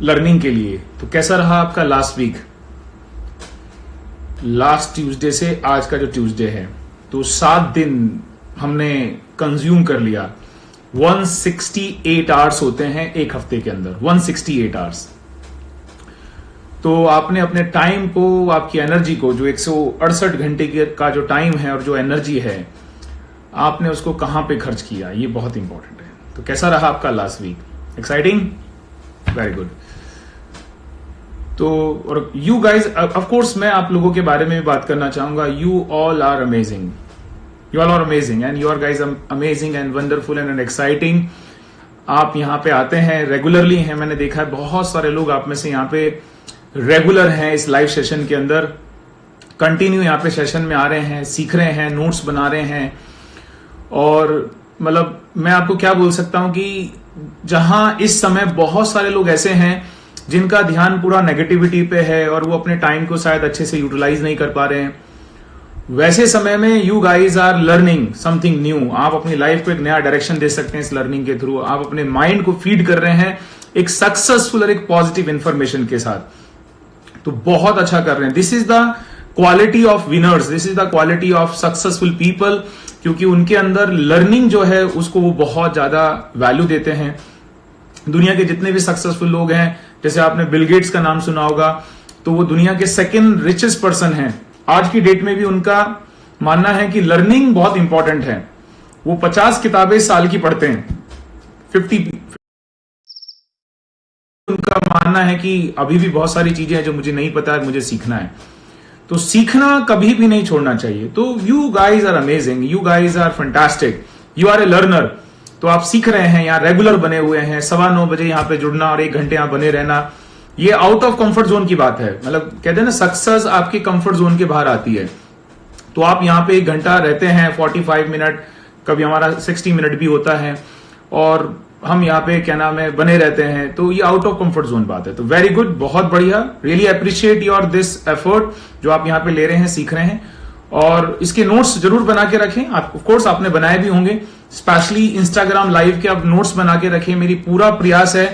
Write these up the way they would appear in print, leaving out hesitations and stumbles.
Learning के लिए। तो कैसा रहा आपका लास्ट वीक? लास्ट ट्यूसडे से आज का जो ट्यूसडे है, तो 7 दिन हमने कंज्यूम कर लिया। 168 आवर्स होते हैं एक हफ्ते के अंदर, 168 आवर्स। तो आपने अपने टाइम को, आपकी एनर्जी को, जो 168 घंटे का जो टाइम है और जो एनर्जी है, आपने उसको कहां पे खर्च किया, ये बहुत इंपॉर्टेंट है। तो कैसा रहा आपका last week? Exciting? Very good. तो और यू गाइज, ऑफ कोर्स मैं आप लोगों के बारे में भी बात करना चाहूंगा। You all are amazing, you all are amazing and you are guys amazing and wonderful and exciting. आप यहाँ पे आते हैं, रेगुलरली हैं, मैंने देखा है बहुत सारे लोग आप में से यहाँ पे रेगुलर हैं इस लाइव सेशन के अंदर, कंटिन्यू यहाँ पे सेशन में आ रहे हैं, सीख रहे हैं, नोट्स बना रहे हैं। और मतलब मैं आपको क्या बोल सकता हूं कि जहां इस समय बहुत सारे लोग ऐसे हैं जिनका ध्यान पूरा नेगेटिविटी पे है और वो अपने टाइम को शायद अच्छे से यूटिलाइज नहीं कर पा रहे हैं, वैसे समय में you guys are learning something new. आप अपनी लाइफ को एक नया डायरेक्शन दे सकते हैं इस लर्निंग के थ्रू। आप अपने माइंड को फीड कर रहे हैं एक सक्सेसफुल और एक पॉजिटिव इंफॉर्मेशन के साथ, तो बहुत अच्छा कर रहे हैं। This is the quality of winners, this is the quality of successful people, क्योंकि उनके अंदर लर्निंग जो है उसको वो बहुत ज्यादा वैल्यू देते हैं। दुनिया के जितने भी सक्सेसफुल लोग हैं, जैसे आपने बिल गेट्स का नाम सुना होगा, तो वो दुनिया के सेकंड रिचेस्ट पर्सन हैं। आज की डेट में भी उनका मानना है कि लर्निंग बहुत इंपॉर्टेंट है। वो 50 किताबें साल की पढ़ते हैं, 50। उनका मानना है कि अभी भी बहुत सारी चीजें हैं जो मुझे नहीं पता है, मुझे सीखना है। तो सीखना कभी भी नहीं छोड़ना चाहिए। तो you guys are amazing, you guys are fantastic, you are a learner. तो आप सीख रहे हैं, यहाँ रेगुलर बने हुए हैं, 9:15 बजे यहाँ पे जुड़ना और 1 घंटे यहाँ बने रहना, ये आउट ऑफ कंफर्ट जोन की बात है। मतलब कहते हैं ना, सक्सेस आपके कंफर्ट जोन के बाहर आती है। तो आप यहाँ पे 1 घंटा रहते हैं, 45 मिनट, कभी हमारा 60 मिनट भी होता है, और हम यहाँ पे क्या नाम है बने रहते हैं। तो ये आउट ऑफ कंफर्ट जोन बात है। तो वेरी गुड, बहुत बढ़िया, really appreciate your this effort जो आप यहाँ पे ले रहे हैं, सीख रहे हैं। और इसके नोट्स जरूर बना के रखें। आप ऑफ कोर्स आपने बनाए भी होंगे, स्पेशली इंस्टाग्राम लाइव के आप नोट्स बना के रखें। मेरी पूरा प्रयास है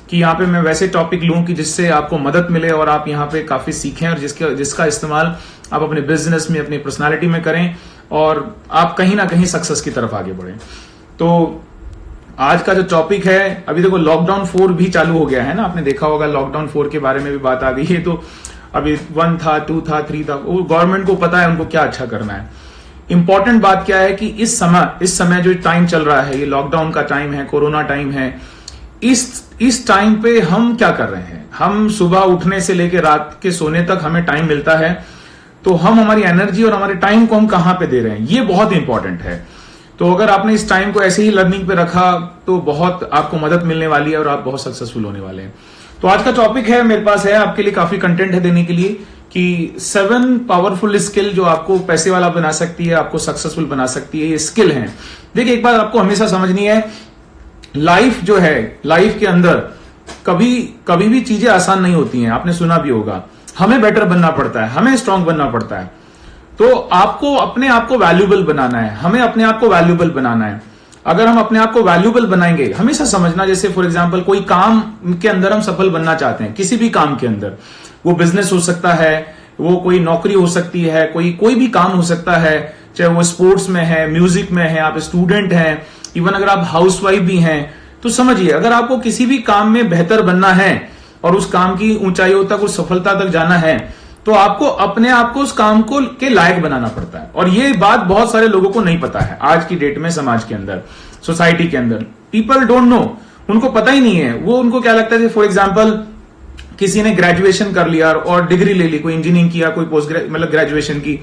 कि यहाँ पे मैं वैसे टॉपिक लूं कि जिससे आपको मदद मिले और आप यहाँ पे काफी सीखें, और जिसका इस्तेमाल आप अपने बिजनेस में, अपनी पर्सनालिटी में करें, और आप कहीं ना कहीं सक्सेस की तरफ आगे बढ़ें। तो आज का जो टॉपिक है, अभी देखो लॉकडाउन 4 भी चालू हो गया है ना, आपने देखा होगा लॉकडाउन 4 के बारे में भी बात आ गई है। तो अभी 1 था, 2 था, 3 था, वो गवर्नमेंट को पता है उनको क्या अच्छा करना है। इंपॉर्टेंट बात क्या है कि इस समय जो टाइम चल रहा है, ये लॉकडाउन का टाइम है, कोरोना टाइम है, इस टाइम पे हम क्या कर रहे हैं? हम सुबह उठने से लेकर रात के सोने तक हमें टाइम मिलता है, तो हम हमारी एनर्जी और हमारे टाइम को हम कहां पे दे रहे हैं, ये बहुत इंपॉर्टेंट है। तो अगर आपने इस टाइम को ऐसे ही लर्निंग पे रखा तो बहुत आपको मदद मिलने वाली है और आप बहुत सक्सेसफुल होने वाले हैं। तो आज का टॉपिक है, मेरे पास है आपके लिए काफी कंटेंट है देने के लिए, कि 7 पावरफुल स्किल जो आपको पैसे वाला बना सकती है, आपको सक्सेसफुल बना सकती है। ये स्किल है। देखिए, एक बात आपको हमेशा समझनी है, लाइफ जो है, लाइफ के अंदर कभी भी चीजें आसान नहीं होती हैं। आपने सुना भी होगा, हमें बेटर बनना पड़ता है, हमें स्ट्रांग बनना पड़ता है। तो आपको अपने आप को वैल्यूबल बनाना है, हमें अपने आप को वैल्यूबल बनाना है। अगर हम अपने आप को वैल्यूबल बनाएंगे, हमेशा समझना, जैसे फॉर एग्जांपल कोई काम के अंदर हम सफल बनना चाहते हैं, किसी भी काम के अंदर, वो बिजनेस हो सकता है, वो कोई नौकरी हो सकती है, कोई भी काम हो सकता है, चाहे वो स्पोर्ट्स में है, म्यूजिक में है, आप स्टूडेंट हैं, इवन अगर आप हाउसवाइफ भी हैं। तो समझिए, अगर आपको किसी भी काम में बेहतर बनना है और उस काम की ऊंचाइयों तक, उस सफलता तक जाना है, तो आपको अपने आप को उस काम को के लायक बनाना पड़ता है। और ये बात बहुत सारे लोगों को नहीं पता है आज की डेट में, समाज के अंदर, सोसाइटी के अंदर। पीपल डोंट नो, उनको पता ही नहीं है। वो उनको क्या लगता है, फॉर एग्जाम्पल किसी ने ग्रेजुएशन कर लिया और डिग्री ले ली, कोई इंजीनियरिंग किया, कोई पोस्ट मतलब ग्रेजुएशन की,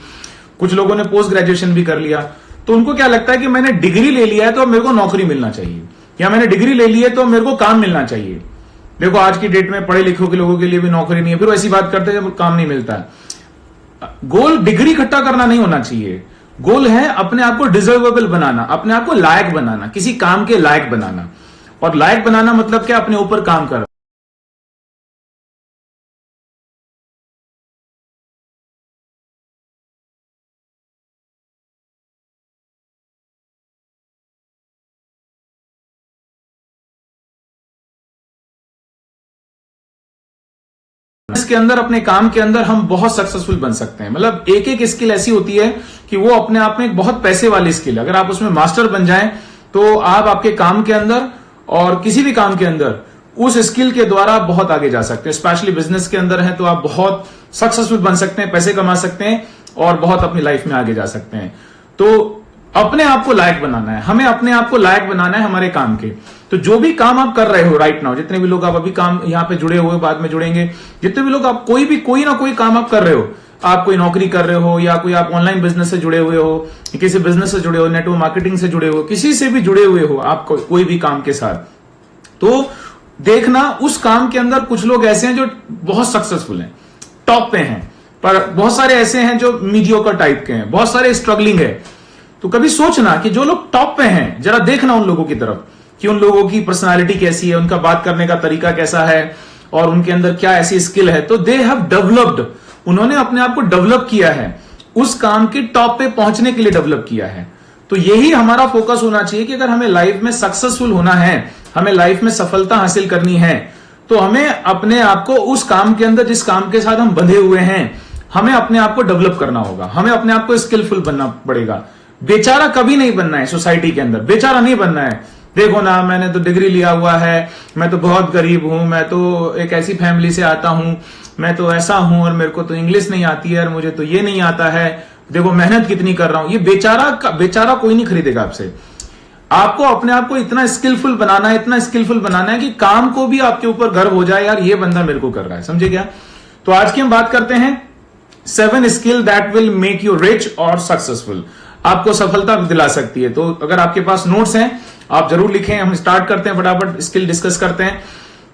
कुछ लोगों ने पोस्ट ग्रेजुएशन भी कर लिया। तो उनको क्या लगता है कि मैंने डिग्री ले लिया है तो मेरे को नौकरी मिलना चाहिए, या मैंने डिग्री ले ली है तो मेरे को काम मिलना चाहिए। देखो, आज की डेट में पढ़े लिखे के लोगों के लिए भी नौकरी नहीं है, फिर ऐसी बात करते हैं जब काम नहीं मिलता है। गोल डिग्री इकट्ठा करना नहीं होना चाहिए। गोल है अपने आप को डिजर्वेबल बनाना, अपने आप को लायक बनाना, किसी काम के लायक बनाना। और लायक बनाना मतलब क्या? अपने ऊपर काम करना। इसके अंदर, अपने काम के अंदर हम बहुत सक्सेसफुल बन सकते हैं। मतलब एक एक स्किल ऐसी होती है कि वो अपने आप में एक बहुत पैसे वाली स्किल है। अगर आप उसमें मास्टर बन जाएं तो आप आपके काम के अंदर और किसी भी काम के अंदर उस स्किल के द्वारा बहुत आगे जा सकते हैं। स्पेशली बिजनेस के अंदर है तो आप बहुत सक्सेसफुल बन सकते हैं, पैसे कमा सकते हैं और बहुत अपनी लाइफ में आगे जा सकते हैं। तो अपने आप को लायक बनाना है, हमें अपने आप को लायक बनाना है हमारे काम के। तो जो भी काम आप कर रहे हो राइट नाउ, जितने भी लोग आप अभी काम यहाँ पे जुड़े हुए, बाद में जुड़ेंगे, जितने भी लोग आप कोई ना कोई काम आप कर रहे हो, आप कोई नौकरी कर रहे हो या कोई आप ऑनलाइन बिजनेस से जुड़े हुए हो, किसी बिजनेस से जुड़े हो, नेटवर्क मार्केटिंग से जुड़े हो, किसी से भी जुड़े हुए हो आप कोई भी काम के साथ, तो देखना उस काम के अंदर कुछ लोग ऐसे हैं जो बहुत सक्सेसफुल हैं, टॉप पे हैं, पर बहुत सारे ऐसे हैं जो मीडियोकर टाइप के हैं, बहुत सारे स्ट्रगलिंग है। तो कभी सोचना कि जो लोग टॉप पे हैं, जरा देखना उन लोगों की तरफ कि उन लोगों की पर्सनालिटी कैसी है, उनका बात करने का तरीका कैसा है और उनके अंदर क्या ऐसी स्किल है। तो दे हैव डेवलप्ड, उन्होंने अपने आप को डेवलप किया है, उस काम के टॉप पे पहुंचने के लिए डेवलप किया है। तो यही हमारा फोकस होना चाहिए कि अगर हमें लाइफ में सक्सेसफुल होना है, हमें लाइफ में सफलता हासिल करनी है, तो हमें अपने आप को उस काम के अंदर, जिस काम के साथ हम बंधे हुए हैं, हमें अपने आप को डेवलप करना होगा, हमें अपने आप को स्किलफुल बनना पड़ेगा। बेचारा कभी नहीं बनना है सोसाइटी के अंदर, बेचारा नहीं बनना है। देखो ना, मैंने तो डिग्री लिया हुआ है, मैं तो बहुत गरीब हूं, मैं तो एक ऐसी फैमिली से आता हूं, मैं तो ऐसा हूं और मेरे को तो इंग्लिश नहीं आती है और मुझे तो ये नहीं आता है, देखो मेहनत कितनी कर रहा हूं। ये बेचारा कोई नहीं खरीदेगा आपसे। आपको अपने आप को इतना स्किलफुल बनाना है, इतना स्किलफुल बनाना है कि काम को भी आपके ऊपर गर्व हो जाए, यार ये बंदा मेरे को कर रहा है। समझे क्या? तो आज की हम बात करते हैं 7 skill that will make you rich और सक्सेसफुल, आपको सफलता दिला सकती है। तो अगर आपके पास नोट्स हैं आप जरूर लिखें, हम स्टार्ट करते हैं, फटाफट स्किल डिस्कस करते हैं।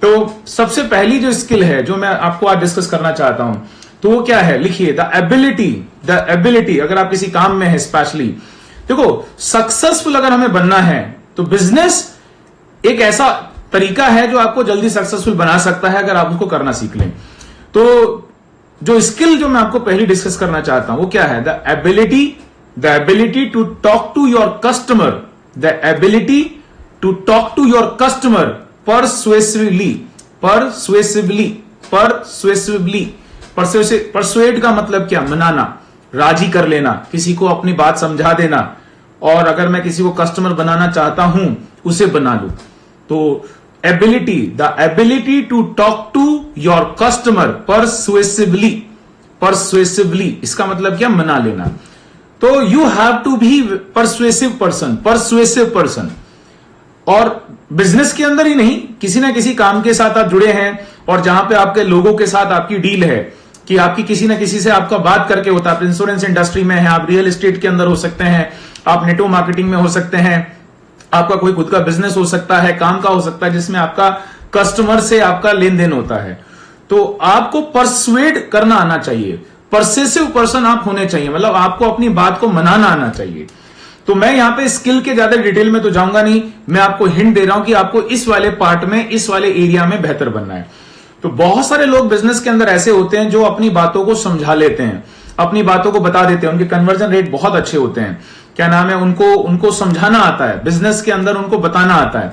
तो सबसे पहली जो स्किल है जो मैं आपको आज डिस्कस करना चाहता हूं, तो वो क्या है? लिखिए, द एबिलिटी। अगर आप किसी काम में है, स्पेशली देखो, सक्सेसफुल अगर हमें बनना है तो बिजनेस एक ऐसा तरीका है जो आपको जल्दी सक्सेसफुल बना सकता है अगर आप उसको करना सीख लें। तो जो स्किल जो मैं आपको पहली डिस्कस करना चाहता हूं वो क्या है? The ability to talk to your customer, the ability to talk to your customer persuade का मतलब क्या? मनाना, राजी कर लेना, किसी को अपनी बात समझा देना। और अगर मैं किसी को कस्टमर बनाना चाहता हूं, उसे बना लूं। तो the ability to talk to your customer persuasively, इसका मतलब क्या? मना लेना। तो you have to be persuasive person. और बिजनेस के अंदर ही नहीं, किसी ना किसी काम के साथ आप जुड़े हैं और जहां पे आपके लोगों के साथ आपकी डील है कि आपकी किसी ना किसी से आपका बात करके होता है। आप इंश्योरेंस इंडस्ट्री में हैं, आप रियल एस्टेट के अंदर हो सकते हैं, आप नेटवर्क मार्केटिंग में हो सकते हैं, आपका कोई खुद का बिजनेस हो सकता है, काम का हो सकता है, जिसमें आपका कस्टमर से आपका लेन देन होता है। तो आपको परसुएड करना आना चाहिए, परसेसिव पर्सन आप होने चाहिए, मतलब आपको अपनी बात को मनाना आना चाहिए। तो मैं यहां पे स्किल के ज्यादा डिटेल में तो जाऊंगा नहीं, मैं आपको हिंट दे रहा हूं कि आपको इस वाले पार्ट में, इस वाले एरिया में बेहतर बनना है। तो बहुत सारे लोग बिजनेस के अंदर ऐसे होते हैं जो अपनी बातों को समझा लेते हैं, अपनी बातों को बता देते हैं, उनके कन्वर्जन रेट बहुत अच्छे होते हैं, क्या नाम है, उनको समझाना आता है, बिजनेस के अंदर उनको बताना आता है।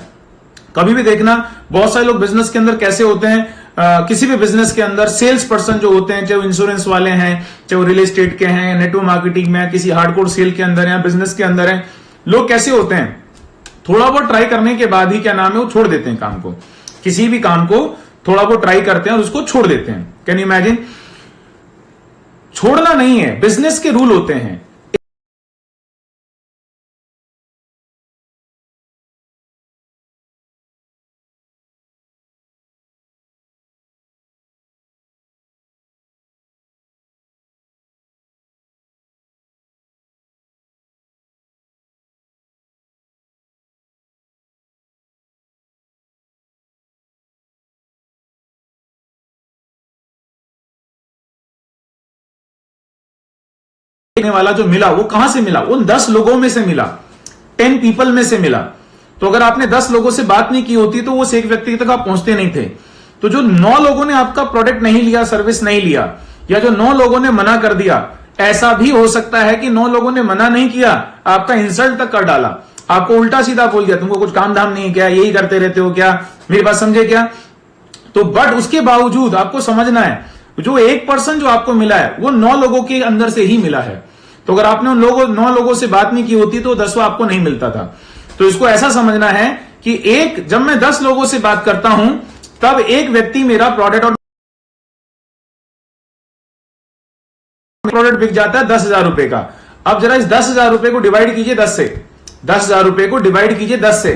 कभी भी देखना, बहुत सारे लोग बिजनेस के अंदर कैसे होते हैं, किसी भी बिजनेस के अंदर सेल्स पर्सन जो होते हैं, चाहे वो इंश्योरेंस वाले हैं, चाहे वो रियल एस्टेट के हैं, नेटवर्क मार्केटिंग में, किसी हार्डकोर सेल के अंदर है, बिजनेस के अंदर है, लोग कैसे होते हैं, थोड़ा बहुत ट्राई करने के बाद ही क्या नाम है, वो छोड़ देते हैं काम को। किसी भी काम को थोड़ा बहुत ट्राई करते हैं और उसको छोड़ देते हैं। Can you imagine? छोड़ना नहीं है, बिजनेस के रूल होते हैं। वाला जो मिला वो कहां से मिला? वो 10 लोगों में से मिला, 10 पीपल में से मिला। तो अगर आपने 10 लोगों से बात नहीं की होती तो उस एक व्यक्ति तक आप पहुंचते नहीं थे। तो जो 9 लोगों ने आपका प्रोडक्ट नहीं लिया, सर्विस नहीं लिया, या जो 9 लोगों ने मना कर दिया, ऐसा भी हो सकता है कि 9 लोगों ने मना नहीं किया, आपका इंसल्ट तक कर डाला, आपको उल्टा सीधा बोल दिया, तुमको कुछ काम धाम नहीं है क्या, यही करते रहते हो क्या, मेरी बात समझे क्या? तो बट उसके बावजूद आपको समझना है, जो 1% जो आपको मिला है वो 9 लोगों के अंदर से ही मिला है। तो अगर आपने उन 9 लोगों से बात नहीं की होती तो 10वां आपको नहीं मिलता था। तो इसको ऐसा समझना है कि जब मैं 10 लोगों से बात करता हूं तब एक व्यक्ति मेरा प्रोडक्ट बिक जाता है 10,000 रुपए का। अब जरा इस 10,000 रुपए को डिवाइड कीजिए 10 से, 10,000 रुपए को डिवाइड कीजिए 10 से।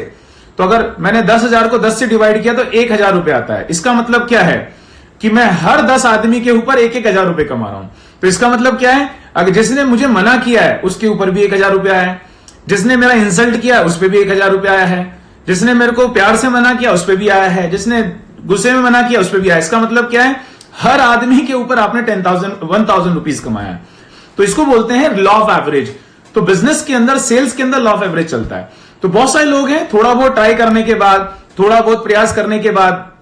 तो अगर मैंने 10,000 को 10 से डिवाइड किया तो 1,000 रुपए आता है। इसका मतलब क्या है कि मैं हर 10 आदमी के ऊपर 1,000 रुपए कमा रहा हूं। तो इसका मतलब क्या है, अगर जिसने मुझे मना किया है उसके ऊपर भी 1,000 रुपए आया है, जिसने मेरा इंसल्ट किया उस पर भी 1,000 रुपए आया है, जिसने मेरे को प्यार से मना किया उस पर भी आया है, जिसने गुस्से में मना किया उस पर भी आया। इसका मतलब क्या है, हर आदमी के ऊपर आपने 1,000 रुपीज कमाया। तो इसको बोलते हैं लॉ ऑफ एवरेज। तो बिजनेस के अंदर, सेल्स के अंदर लॉ ऑफ एवरेज चलता है। तो बहुत सारे लोग हैं, थोड़ा बहुत ट्राई करने के बाद, थोड़ा बहुत प्रयास करने के बाद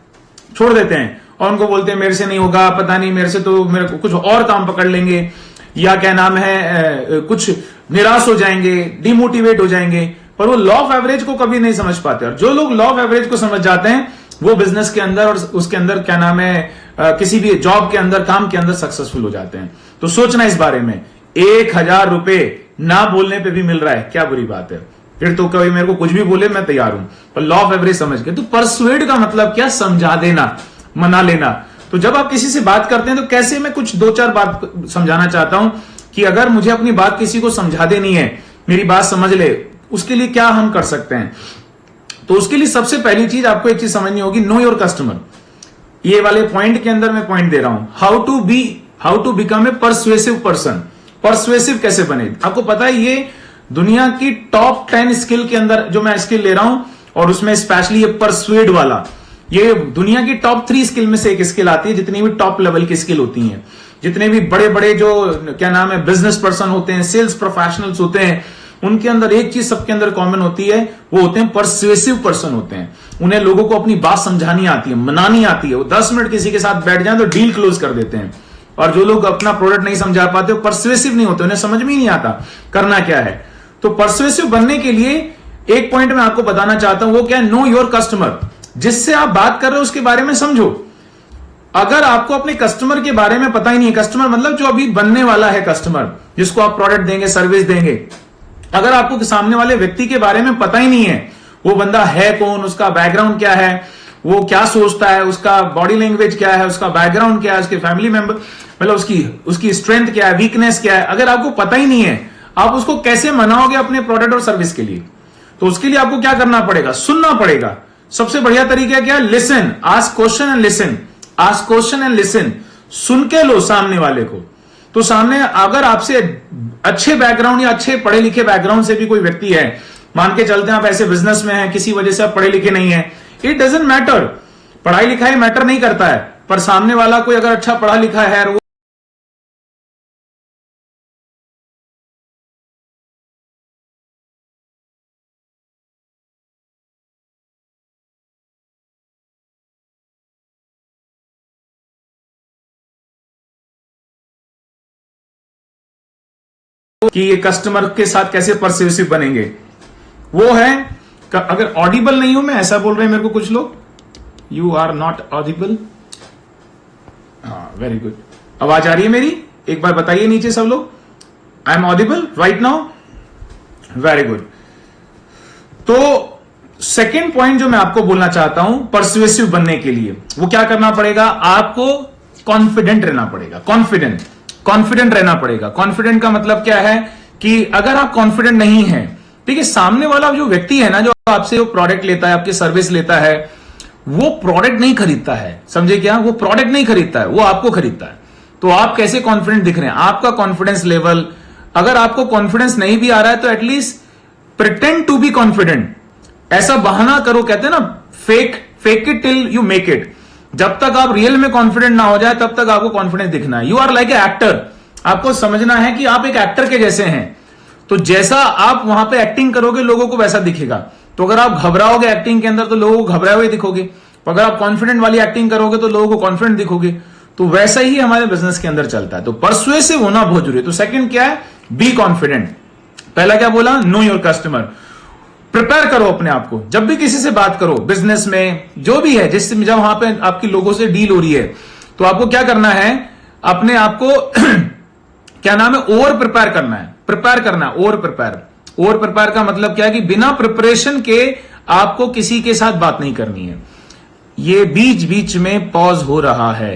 छोड़ देते हैं और उनको बोलते हैं मेरे से नहीं होगा, पता नहीं मेरे से, तो मेरे को कुछ और काम पकड़ लेंगे, या क्या नाम है, कुछ निराश हो जाएंगे, डिमोटिवेट हो जाएंगे। पर वो लॉ ऑफ एवरेज को कभी नहीं समझ पाते। और जो लोग लॉ ऑफ एवरेज को समझ जाते हैं वो बिजनेस के अंदर और उसके अंदर क्या नाम है, किसी भी जॉब के अंदर, काम के अंदर सक्सेसफुल हो जाते हैं। तो सोचना इस बारे में, 1,000 रुपए ना बोलने पे भी मिल रहा है, क्या बुरी बात है। फिर तो कभी मेरे को कुछ भी बोले मैं तैयार हूं, पर लॉ ऑफ एवरेज समझ के। तो परसुएड का मतलब क्या, समझा देना, मना लेना। तो जब आप किसी से बात करते हैं तो कैसे, मैं कुछ 2-4 बात समझाना चाहता हूं कि अगर मुझे अपनी बात किसी को समझा देनी है, मेरी बात समझ ले, उसके लिए क्या हम कर सकते हैं। तो उसके लिए सबसे पहली चीज आपको एक चीज समझनी होगी, नो योर कस्टमर। ये वाले पॉइंट के अंदर मैं पॉइंट दे रहा हूं, how to become a persuasive person. Persuasive कैसे बने, आपको पता है ये दुनिया की टॉप 10 स्किल के अंदर जो मैं स्किल ले रहा हूं, और उसमें स्पेशली ये परसुएड वाला, ये दुनिया की टॉप 3 स्किल में से एक स्किल आती है। जितनी भी टॉप लेवल की स्किल होती हैं, जितने भी बड़े बड़े जो क्या नाम है बिजनेस पर्सन होते हैं, सेल्स प्रोफेशनल्स होते हैं, उनके अंदर एक चीज सबके अंदर कॉमन होती है, वो होते हैं परसुएसिव पर्सन होते हैं। उन्हें लोगों को अपनी बात समझानी आती है, मनानी आती है। वो 10 मिनट किसी के साथ बैठ जाए तो डील क्लोज कर देते हैं। और जो लोग अपना प्रोडक्ट नहीं समझा पाते, वो परसुएसिव नहीं होते, उन्हें समझ में ही नहीं आता करना क्या है। तो परसुएसिव बनने के लिए एक पॉइंट मैं आपको बताना चाहता हूं, वो क्या है, नो योर कस्टमर। जिससे आप बात कर रहे हो उसके बारे में समझो। अगर आपको अपने कस्टमर के बारे में पता ही नहीं है, कस्टमर मतलब जो अभी बनने वाला है कस्टमर, जिसको आप प्रोडक्ट देंगे, सर्विस देंगे, अगर आपको सामने वाले व्यक्ति के बारे में पता ही नहीं है, वो बंदा है कौन, उसका बैकग्राउंड क्या है, वो क्या सोचता है, उसका बॉडी लैंग्वेज क्या है, उसका बैकग्राउंड क्या है, उसके फैमिली मेंबर मतलब उसकी स्ट्रेंथ क्या है, वीकनेस क्या है, अगर आपको पता ही नहीं है, आप उसको कैसे मनाओगे अपने प्रोडक्ट और सर्विस के लिए। तो उसके लिए आपको क्या करना पड़ेगा, सुनना पड़ेगा। सबसे बढ़िया तरीका क्या है, listen, ask question and listen, ask question and listen. सुन के लो सामने वाले को। तो सामने अगर आपसे अच्छे बैकग्राउंड या अच्छे पढ़े लिखे बैकग्राउंड से भी कोई व्यक्ति है, मान के चलते हैं आप ऐसे बिजनेस में हैं, किसी वजह से आप पढ़े लिखे नहीं है, इट डजंट मैटर, पढ़ाई लिखाई मैटर नहीं करता है, पर सामने वाला कोई अगर अच्छा पढ़ा लिखा है, वो कि ये कस्टमर के साथ कैसे परसुएसिव बनेंगे, वो है अगर ऑडिबल नहीं हूं मैं, ऐसा बोल रहे हैं मेरे को कुछ लोग, यू आर नॉट ऑडिबल। हाँ, वेरी गुड, आवाज आ रही है मेरी, एक बार बताइए नीचे सब लोग, I am audible right now, very good. तो सेकेंड पॉइंट जो मैं आपको बोलना चाहता हूं परसुएसिव बनने के लिए, वो क्या करना पड़ेगा, आपको कॉन्फिडेंट रहना पड़ेगा। कॉन्फिडेंट रहना पड़ेगा। कॉन्फिडेंट का मतलब क्या है कि अगर आप कॉन्फिडेंट नहीं है, ठीक है, सामने वाला जो व्यक्ति है ना, जो आपसे वो प्रोडक्ट लेता है, आपकी सर्विस लेता है, वो प्रोडक्ट नहीं खरीदता है, समझे क्या, वो प्रोडक्ट नहीं खरीदता है, वो आपको खरीदता है। तो आप कैसे कॉन्फिडेंट दिख रहे हैं, आपका कॉन्फिडेंस लेवल, अगर आपको कॉन्फिडेंस नहीं भी आ रहा है तो at least pretend to be confident, ऐसा बहाना करो, कहते हैं ना fake it till you make it. जब तक आप रियल में कॉन्फिडेंट ना हो जाए तब तक आपको कॉन्फिडेंस दिखना है। You are like a actor, आपको समझना है कि आप एक एक्टर के जैसे हैं, तो जैसा आप वहां पे एक्टिंग करोगे लोगों को वैसा दिखेगा। तो अगर आप घबराओगे एक्टिंग के अंदर तो लोगों को घबराए हुए दिखोगे, अगर आप कॉन्फिडेंट वाली एक्टिंग करोगे तो लोगों को कॉन्फिडेंट दिखोगे। तो वैसा ही हमारे बिजनेस के अंदर चलता है। तो परसुएसिव होना बहुत जरूरी है। तो सेकंड क्या है, बी कॉन्फिडेंट। पहला क्या बोला, नो योर कस्टमर। प्रिपेयर करो अपने आप को। जब भी किसी से बात करो, बिजनेस में जो भी है, जिससे जब वहां पे आपकी लोगों से डील हो रही है, तो आपको क्या करना है, अपने आप को क्या नाम है, ओवर प्रिपेयर करना है। प्रिपेयर करना है, ओवर प्रिपेयर। ओवर प्रिपेयर का मतलब क्या है कि बिना प्रिपरेशन के आपको किसी के साथ बात नहीं करनी है। ये बीच बीच में पॉज हो रहा है,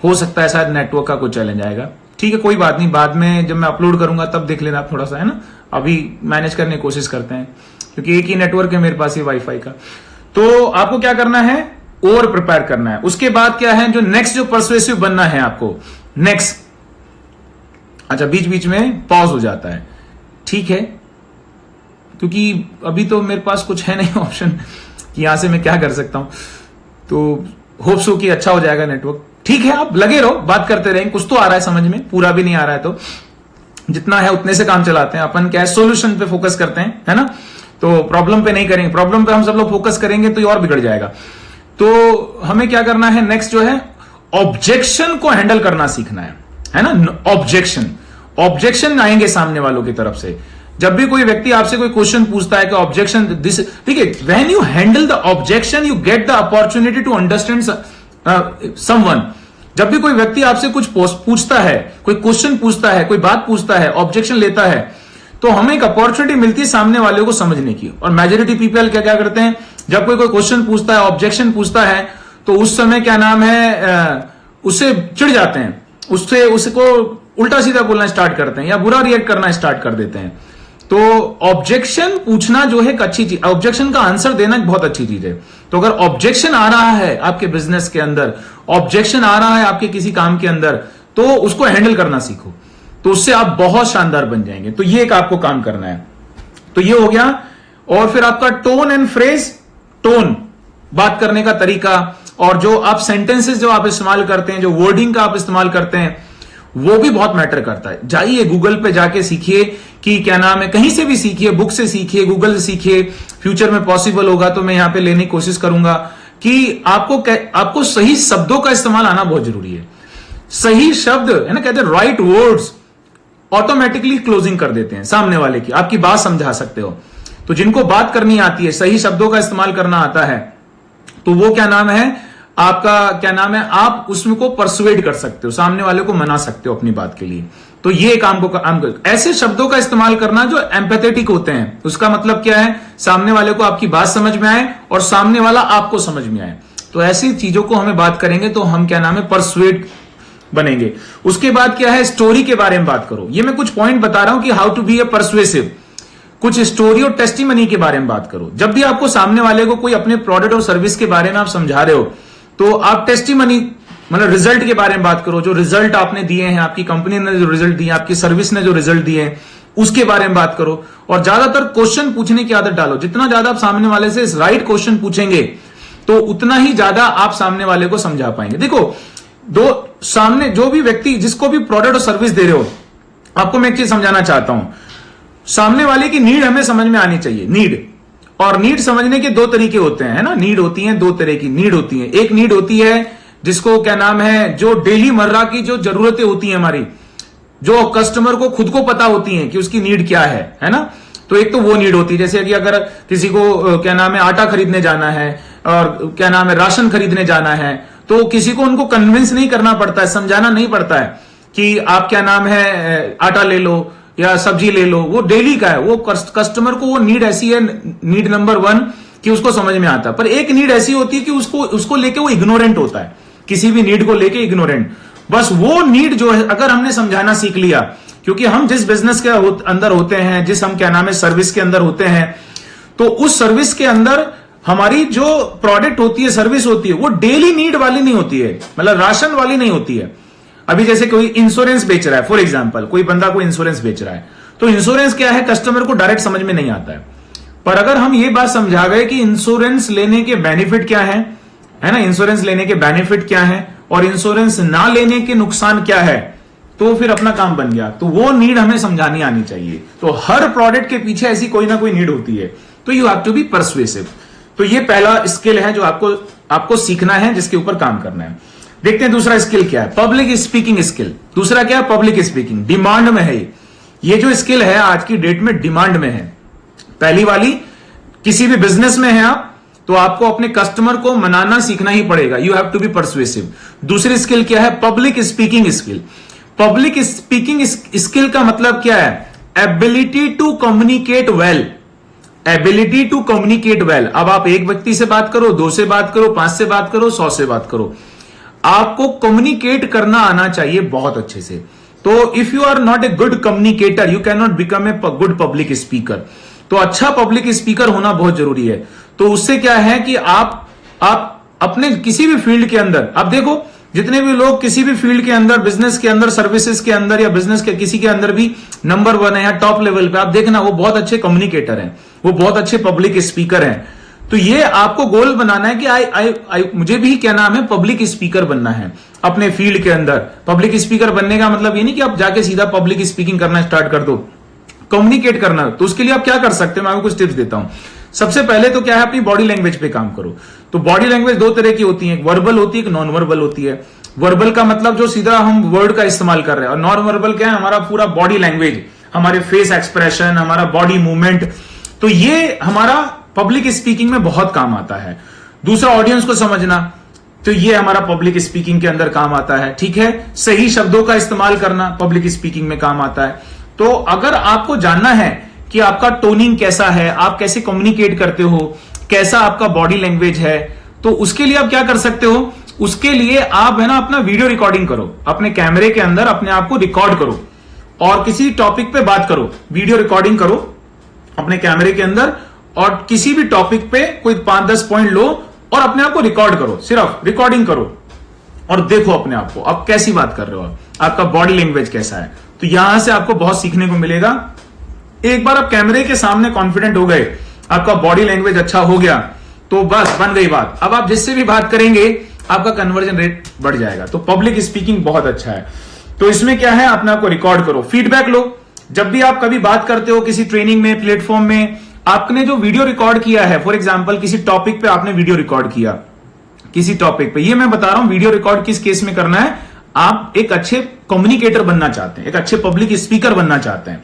हो सकता है शायद नेटवर्क का कोई चैलेंज आएगा, ठीक है, कोई बात नहीं, बाद में जब मैं अपलोड करूंगा तब देख लेना आप थोड़ा सा, है ना। अभी मैनेज करने की कोशिश करते हैं, क्योंकि एक ही नेटवर्क है मेरे पास, ये वाईफाई का। तो आपको क्या करना है, ओवर प्रिपेयर करना है। उसके बाद क्या है, जो नेक्स्ट, जो परसुएसिव बनना है आपको, नेक्स्ट, अच्छा बीच बीच में पॉज हो जाता है, ठीक है, क्योंकि अभी तो मेरे पास कुछ है नहीं ऑप्शन कि यहां से मैं क्या कर सकता हूं। तो होप सो कि अच्छा हो जाएगा नेटवर्क, ठीक है, आप लगे रहो, बात करते रहेंगे, कुछ तो आ रहा है समझ में, पूरा भी नहीं आ रहा है तो जितना है उतने से काम चलाते हैं अपन। क्या है, सोल्यूशन पे फोकस करते हैं, है ना। तो प्रॉब्लम पे नहीं करेंगे, प्रॉब्लम पे हम सब लोग फोकस करेंगे तो ये और बिगड़ जाएगा। तो हमें क्या करना है, नेक्स्ट जो है, ऑब्जेक्शन को हैंडल करना सीखना है ना। ऑब्जेक्शन आएंगे सामने वालों की तरफ से। जब भी कोई व्यक्ति आपसे कोई क्वेश्चन पूछता है कि ऑब्जेक्शन दिस, ठीक है, when you handle the objection you get the opportunity to understand someone. जब भी कोई व्यक्ति आपसे कुछ पूछता है, कोई क्वेश्चन पूछता है, कोई बात पूछता है, ऑब्जेक्शन लेता है, तो हमें एक अपॉर्चुनिटी मिलती है सामने वाले को समझने की। और मेजॉरिटी पीपल क्या क्या करते हैं, जब कोई क्वेश्चन पूछता है, ऑब्जेक्शन पूछता है, तो उस समय क्या नाम है, उससे चिढ़ जाते हैं, उसको उल्टा सीधा बोलना स्टार्ट करते हैं या बुरा रिएक्ट करना स्टार्ट कर देते हैं। तो ऑब्जेक्शन पूछना जो है एक अच्छी चीज, ऑब्जेक्शन का आंसर देना एक बहुत अच्छी चीज है। तो अगर ऑब्जेक्शन आ रहा है आपके बिजनेस के अंदर, ऑब्जेक्शन आ रहा है आपके किसी काम के अंदर, तो उसको हैंडल करना सीखो, तो उससे आप बहुत शानदार बन जाएंगे। तो ये एक आपको काम करना है। तो ये हो गया। और फिर आपका टोन एंड फ्रेज, टोन, बात करने का तरीका, और जो आप सेंटेंसेस जो आप इस्तेमाल करते हैं, जो वर्डिंग का आप इस्तेमाल करते हैं, वो भी बहुत मैटर करता है। जाइए गूगल पे जाके सीखिए कि क्या नाम है, कहीं से भी सीखिए, बुक से सीखिए, गूगल से सीखिए। फ्यूचर में पॉसिबल होगा तो मैं यहां पे लेने की कोशिश करूंगा कि आपको सही शब्दों का इस्तेमाल आना बहुत जरूरी है। सही शब्द, है ना, कहते हैं राइट वर्ड्स ऑटोमेटिकली क्लोजिंग कर देते हैं सामने वाले की, आपकी बात समझा सकते हो। तो जिनको बात करनी आती है, सही शब्दों का इस्तेमाल करना आता है, तो वो क्या नाम है, आपका क्या नाम है, आप उसमें को परसुएड कर सकते हो, सामने वाले को मना सकते हो अपनी बात के लिए। तो ये काम को ऐसे शब्दों का इस्तेमाल करना जो एम्पैथेटिक होते हैं। उसका मतलब क्या है, सामने वाले को आपकी बात समझ में आए और सामने वाला आपको समझ में आए। तो ऐसी चीजों को हमें बात करेंगे तो हम क्या नाम है, परसुएड बनेंगे। उसके बाद क्या है, स्टोरी के बारे में बात करो। ये मैं कुछ पॉइंट बता रहा हूं कि how to be a persuasive. कुछ स्टोरी और टेस्टिमनी के बारे में बात करो। जब भी आपको सामने वाले को कोई अपने प्रोडक्ट और सर्विस के बारे में आप समझा रहे हो, तो आप टेस्टिमनी मतलब रिजल्ट के बारे में बात करो। जो रिजल्ट आपने दिए हैं, आपकी कंपनी ने जो रिजल्ट दिए, आपकी सर्विस ने जो रिजल्ट दिए हैं, उसके बारे में बात करो। और ज्यादातर क्वेश्चन पूछने की आदत डालो। जितना ज्यादा आप सामने वाले से राइट क्वेश्चन पूछेंगे, तो उतना ही ज्यादा आप सामने वाले को समझा पाएंगे। देखो, सामने जो भी व्यक्ति, जिसको भी प्रोडक्ट और सर्विस दे रहे हो, आपको मैं एक चीज समझाना चाहता हूं। सामने वाले की नीड हमें समझ में आनी चाहिए। नीड, और नीड समझने के दो तरीके होते हैं, है ना। नीड होती है, दो तरह की नीड होती है। एक नीड होती है जिसको क्या नाम है, जो डेली मर्रा की जो जरूरतें होती हैं हमारी, जो कस्टमर को खुद को पता होती हैं कि उसकी नीड क्या है ना। तो एक तो वो नीड होती है, जैसे कि अगर किसी को क्या नाम है, आटा खरीदने जाना है और क्या नाम है, राशन खरीदने जाना है, तो किसी को उनको कन्विंस नहीं करना पड़ता है, समझाना नहीं पड़ता है कि आप क्या नाम है, आटा ले लो या सब्जी ले लो। वो डेली का है, वो कस्टमर को वो नीड ऐसी है, नीड नंबर 1 कि उसको समझ में आता है। पर एक नीड ऐसी होती है कि उसको लेके वो इग्नोरेंट होता है, किसी भी नीड को लेके इग्नोरेंट। बस वो नीड जो है, अगर हमने समझाना सीख लिया, क्योंकि हम जिस बिजनेस के अंदर होते हैं, जिस हम क्या नाम है सर्विस के अंदर होते हैं, तो उस सर्विस के अंदर हमारी जो प्रोडक्ट होती है, सर्विस होती है, वो डेली नीड वाली नहीं होती है, मतलब राशन वाली नहीं होती है। अभी जैसे कोई इंश्योरेंस बेच रहा है, फॉर एग्जांपल कोई बंदा कोई इंश्योरेंस बेच रहा है, तो इंश्योरेंस क्या है, कस्टमर को डायरेक्ट समझ में नहीं आता है। पर अगर हम ये बात समझा गए कि इंश्योरेंस लेने के बेनिफिट क्या है ना, इंश्योरेंस लेने के बेनिफिट क्या है और इंश्योरेंस ना लेने के नुकसान क्या है, तो फिर अपना काम बन गया। तो वो नीड हमें समझानी आनी चाहिए। तो हर प्रोडक्ट के पीछे ऐसी कोई ना कोई नीड होती है। तो you have to be persuasive. तो ये पहला स्किल है जो आपको सीखना है, जिसके ऊपर काम करना है। देखते हैं दूसरा स्किल क्या है, पब्लिक स्पीकिंग स्किल। दूसरा क्या है, पब्लिक स्पीकिंग। डिमांड में है ये जो स्किल है आज की डेट में डिमांड में है। पहली वाली किसी भी बिजनेस में है आप, तो आपको अपने कस्टमर को मनाना सीखना ही पड़ेगा। You have to be persuasive. दूसरी स्किल क्या है? Public speaking skill. Public speaking skill का मतलब क्या है? Ability to communicate well. Ability to communicate well. अब आप एक व्यक्ति से बात करो, 2 से बात करो, 5 से बात करो, 100 से बात करो, आपको कम्युनिकेट करना आना चाहिए बहुत अच्छे से। तो if you are not a good communicator, you can not become a good public speaker. तो अच्छा पब्लिक स्पीकर होना बहुत जरूरी है। तो उससे क्या है कि आप अपने किसी भी फील्ड के अंदर, आप देखो जितने भी लोग किसी भी फील्ड के अंदर, बिजनेस के अंदर, सर्विसेज के अंदर या बिजनेस के किसी के अंदर भी नंबर 1 है या टॉप लेवल पे, आप देखना वो बहुत अच्छे कम्युनिकेटर हैं, वो बहुत अच्छे पब्लिक स्पीकर हैं। तो ये आपको गोल बनाना है कि मुझे भी क्या नाम है, पब्लिक स्पीकर बनना है अपने फील्ड के अंदर। पब्लिक स्पीकर बनने का मतलब ये नहीं कि आप जाके सीधा पब्लिक स्पीकिंग करना स्टार्ट कर दो, कम्युनिकेट करना। तो उसके लिए आप क्या कर सकते हैं, मैं आपको कुछ टिप्स देता हूं। सबसे पहले तो क्या है, अपनी बॉडी लैंग्वेज पे काम करो। तो बॉडी लैंग्वेज 2 तरह की होती है, एक वर्बल होती है, एक नॉन वर्बल होती है। वर्बल का मतलब जो सीधा हम वर्ड का इस्तेमाल कर रहे हैं, और नॉन वर्बल क्या है, हमारा पूरा बॉडी लैंग्वेज, हमारे फेस एक्सप्रेशन, हमारा बॉडी मूवमेंट। तो ये हमारा पब्लिक स्पीकिंग में बहुत काम आता है। दूसरा, ऑडियंस को समझना, तो ये हमारा पब्लिक स्पीकिंग के अंदर काम आता है। ठीक है, सही शब्दों का इस्तेमाल करना पब्लिक स्पीकिंग में काम आता है। तो अगर आपको जानना है कि आपका टोनिंग कैसा है, आप कैसे कम्युनिकेट करते हो, कैसा आपका बॉडी लैंग्वेज है, तो उसके लिए आप क्या कर सकते हो, उसके लिए आप है ना अपना वीडियो रिकॉर्डिंग करो, अपने कैमरे के अंदर अपने आप को रिकॉर्ड करो और किसी टॉपिक पे बात करो। वीडियो रिकॉर्डिंग करो अपने कैमरे के अंदर और किसी भी टॉपिक पे कोई 5-10 पॉइंट लो और अपने आप को रिकॉर्ड करो, सिर्फ रिकॉर्डिंग करो और देखो अपने आप को, आप कैसी बात कर रहे हो, आपका बॉडी लैंग्वेज कैसा है। तो यहां से आपको बहुत सीखने को मिलेगा। एक बार आप कैमरे के सामने कॉन्फिडेंट हो गए, आपका बॉडी लैंग्वेज अच्छा हो गया, तो बस बन गई बात। अब आप जिससे भी बात करेंगे आपका कन्वर्जन रेट बढ़ जाएगा। तो पब्लिक स्पीकिंग बहुत अच्छा है। तो इसमें क्या है, अपने आप को रिकॉर्ड करो, फीडबैक लो। जब भी आप कभी बात करते हो किसी ट्रेनिंग में, प्लेटफॉर्म में, आपने जो वीडियो रिकॉर्ड किया है, फॉर एग्जांपल किसी टॉपिक पे आपने वीडियो रिकॉर्ड किया, किसी टॉपिक पे, ये मैं बता रहा हूं वीडियो रिकॉर्ड किस केस में करना है। आप एक अच्छे कम्युनिकेटर बनना चाहते हैं, एक अच्छे पब्लिक स्पीकर बनना चाहते हैं,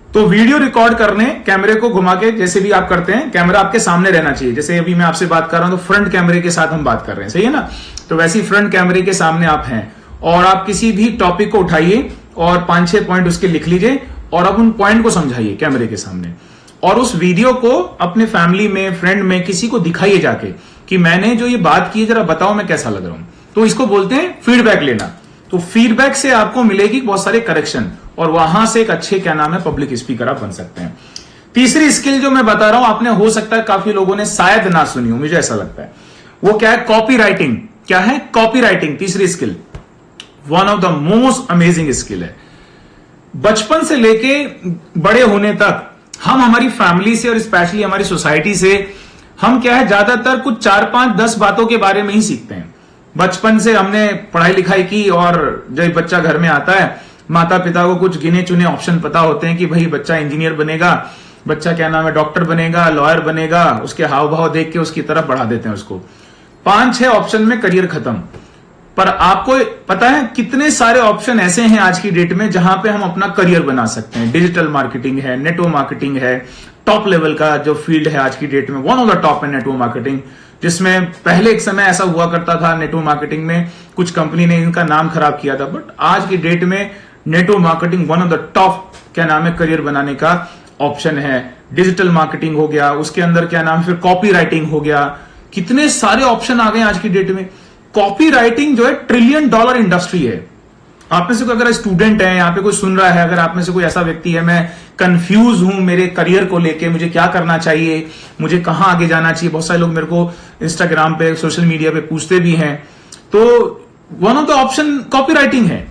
तो वीडियो रिकॉर्ड करने, कैमरे को घुमा के जैसे भी आप करते हैं, कैमरा आपके सामने रहना चाहिए। जैसे अभी मैं आपसे बात कर रहा हूं तो फ्रंट कैमरे के साथ हम बात कर रहे हैं, सही है ना। तो वैसे ही फ्रंट कैमरे के सामने आप हैं और आप किसी भी टॉपिक को उठाइए और 5-6 पॉइंट उसके लिख लीजिए और अब उन पॉइंट को समझाइए कैमरे के सामने, और उस वीडियो को अपने फैमिली में, फ्रेंड में, किसी को दिखाइए जाके कि मैंने जो ये बात की, जरा बताओ मैं कैसा लग रहा हूं। तो इसको बोलते हैं फीडबैक लेना। तो फीडबैक से आपको मिलेगी बहुत सारे करेक्शन और वहां से एक अच्छे क्या नाम है पब्लिक स्पीकर आप बन सकते हैं। तीसरी स्किल जो मैं बता रहा हूं, आपने हो सकता है काफी लोगों ने शायद ना सुनी हो, मुझे ऐसा लगता है, वो क्या है, कॉपी राइटिंग। क्या है, कॉपी राइटिंग। तीसरी skill one of the most amazing skill है। बचपन से लेके बड़े होने तक हम हमारी फैमिली से और स्पेशली हमारी सोसाइटी से हम क्या है, ज्यादातर कुछ 4-5-10 बातों के बारे में ही सीखते हैं। बचपन से हमने पढ़ाई लिखाई की और जब बच्चा घर में आता है, माता पिता को कुछ गिने चुने ऑप्शन पता होते हैं कि भाई बच्चा इंजीनियर बनेगा, बच्चा क्या नाम है डॉक्टर बनेगा, लॉयर बनेगा, उसके हाव भाव देख के उसकी तरफ बढ़ा देते हैं उसको। 5-6 ऑप्शन में करियर खत्म। पर आपको पता है कितने सारे ऑप्शन ऐसे हैं आज की डेट में जहां पे हम अपना करियर बना सकते हैं। डिजिटल मार्केटिंग है, नेटवर्क मार्केटिंग है, टॉप लेवल का जो फील्ड है आज की डेट में, वन ऑफ द टॉप है नेटवर्क मार्केटिंग, जिसमें पहले एक समय ऐसा हुआ करता था नेटवर्क मार्केटिंग में कुछ कंपनी ने इनका नाम खराब किया था, बट आज की डेट में network marketing one of the top क्या नाम है करियर बनाने का ऑप्शन है। डिजिटल मार्केटिंग हो गया, उसके अंदर क्या नाम है, फिर कॉपी राइटिंग हो गया, कितने सारे ऑप्शन आ गए आज की डेट में। कॉपी राइटिंग जो है $1 ट्रिलियन इंडस्ट्री है। आप में से कोई अगर स्टूडेंट है, यहाँ पे कोई सुन रहा है, अगर आप में से कोई ऐसा व्यक्ति है, मैं कंफ्यूज हूं मेरे करियर को लेके, मुझे क्या करना चाहिए, मुझे कहां आगे जाना चाहिए, बहुत सारे लोग मेरे को इंस्टाग्राम पे, सोशल मीडिया पे पूछते भी हैं, तो one of the option copy writing है।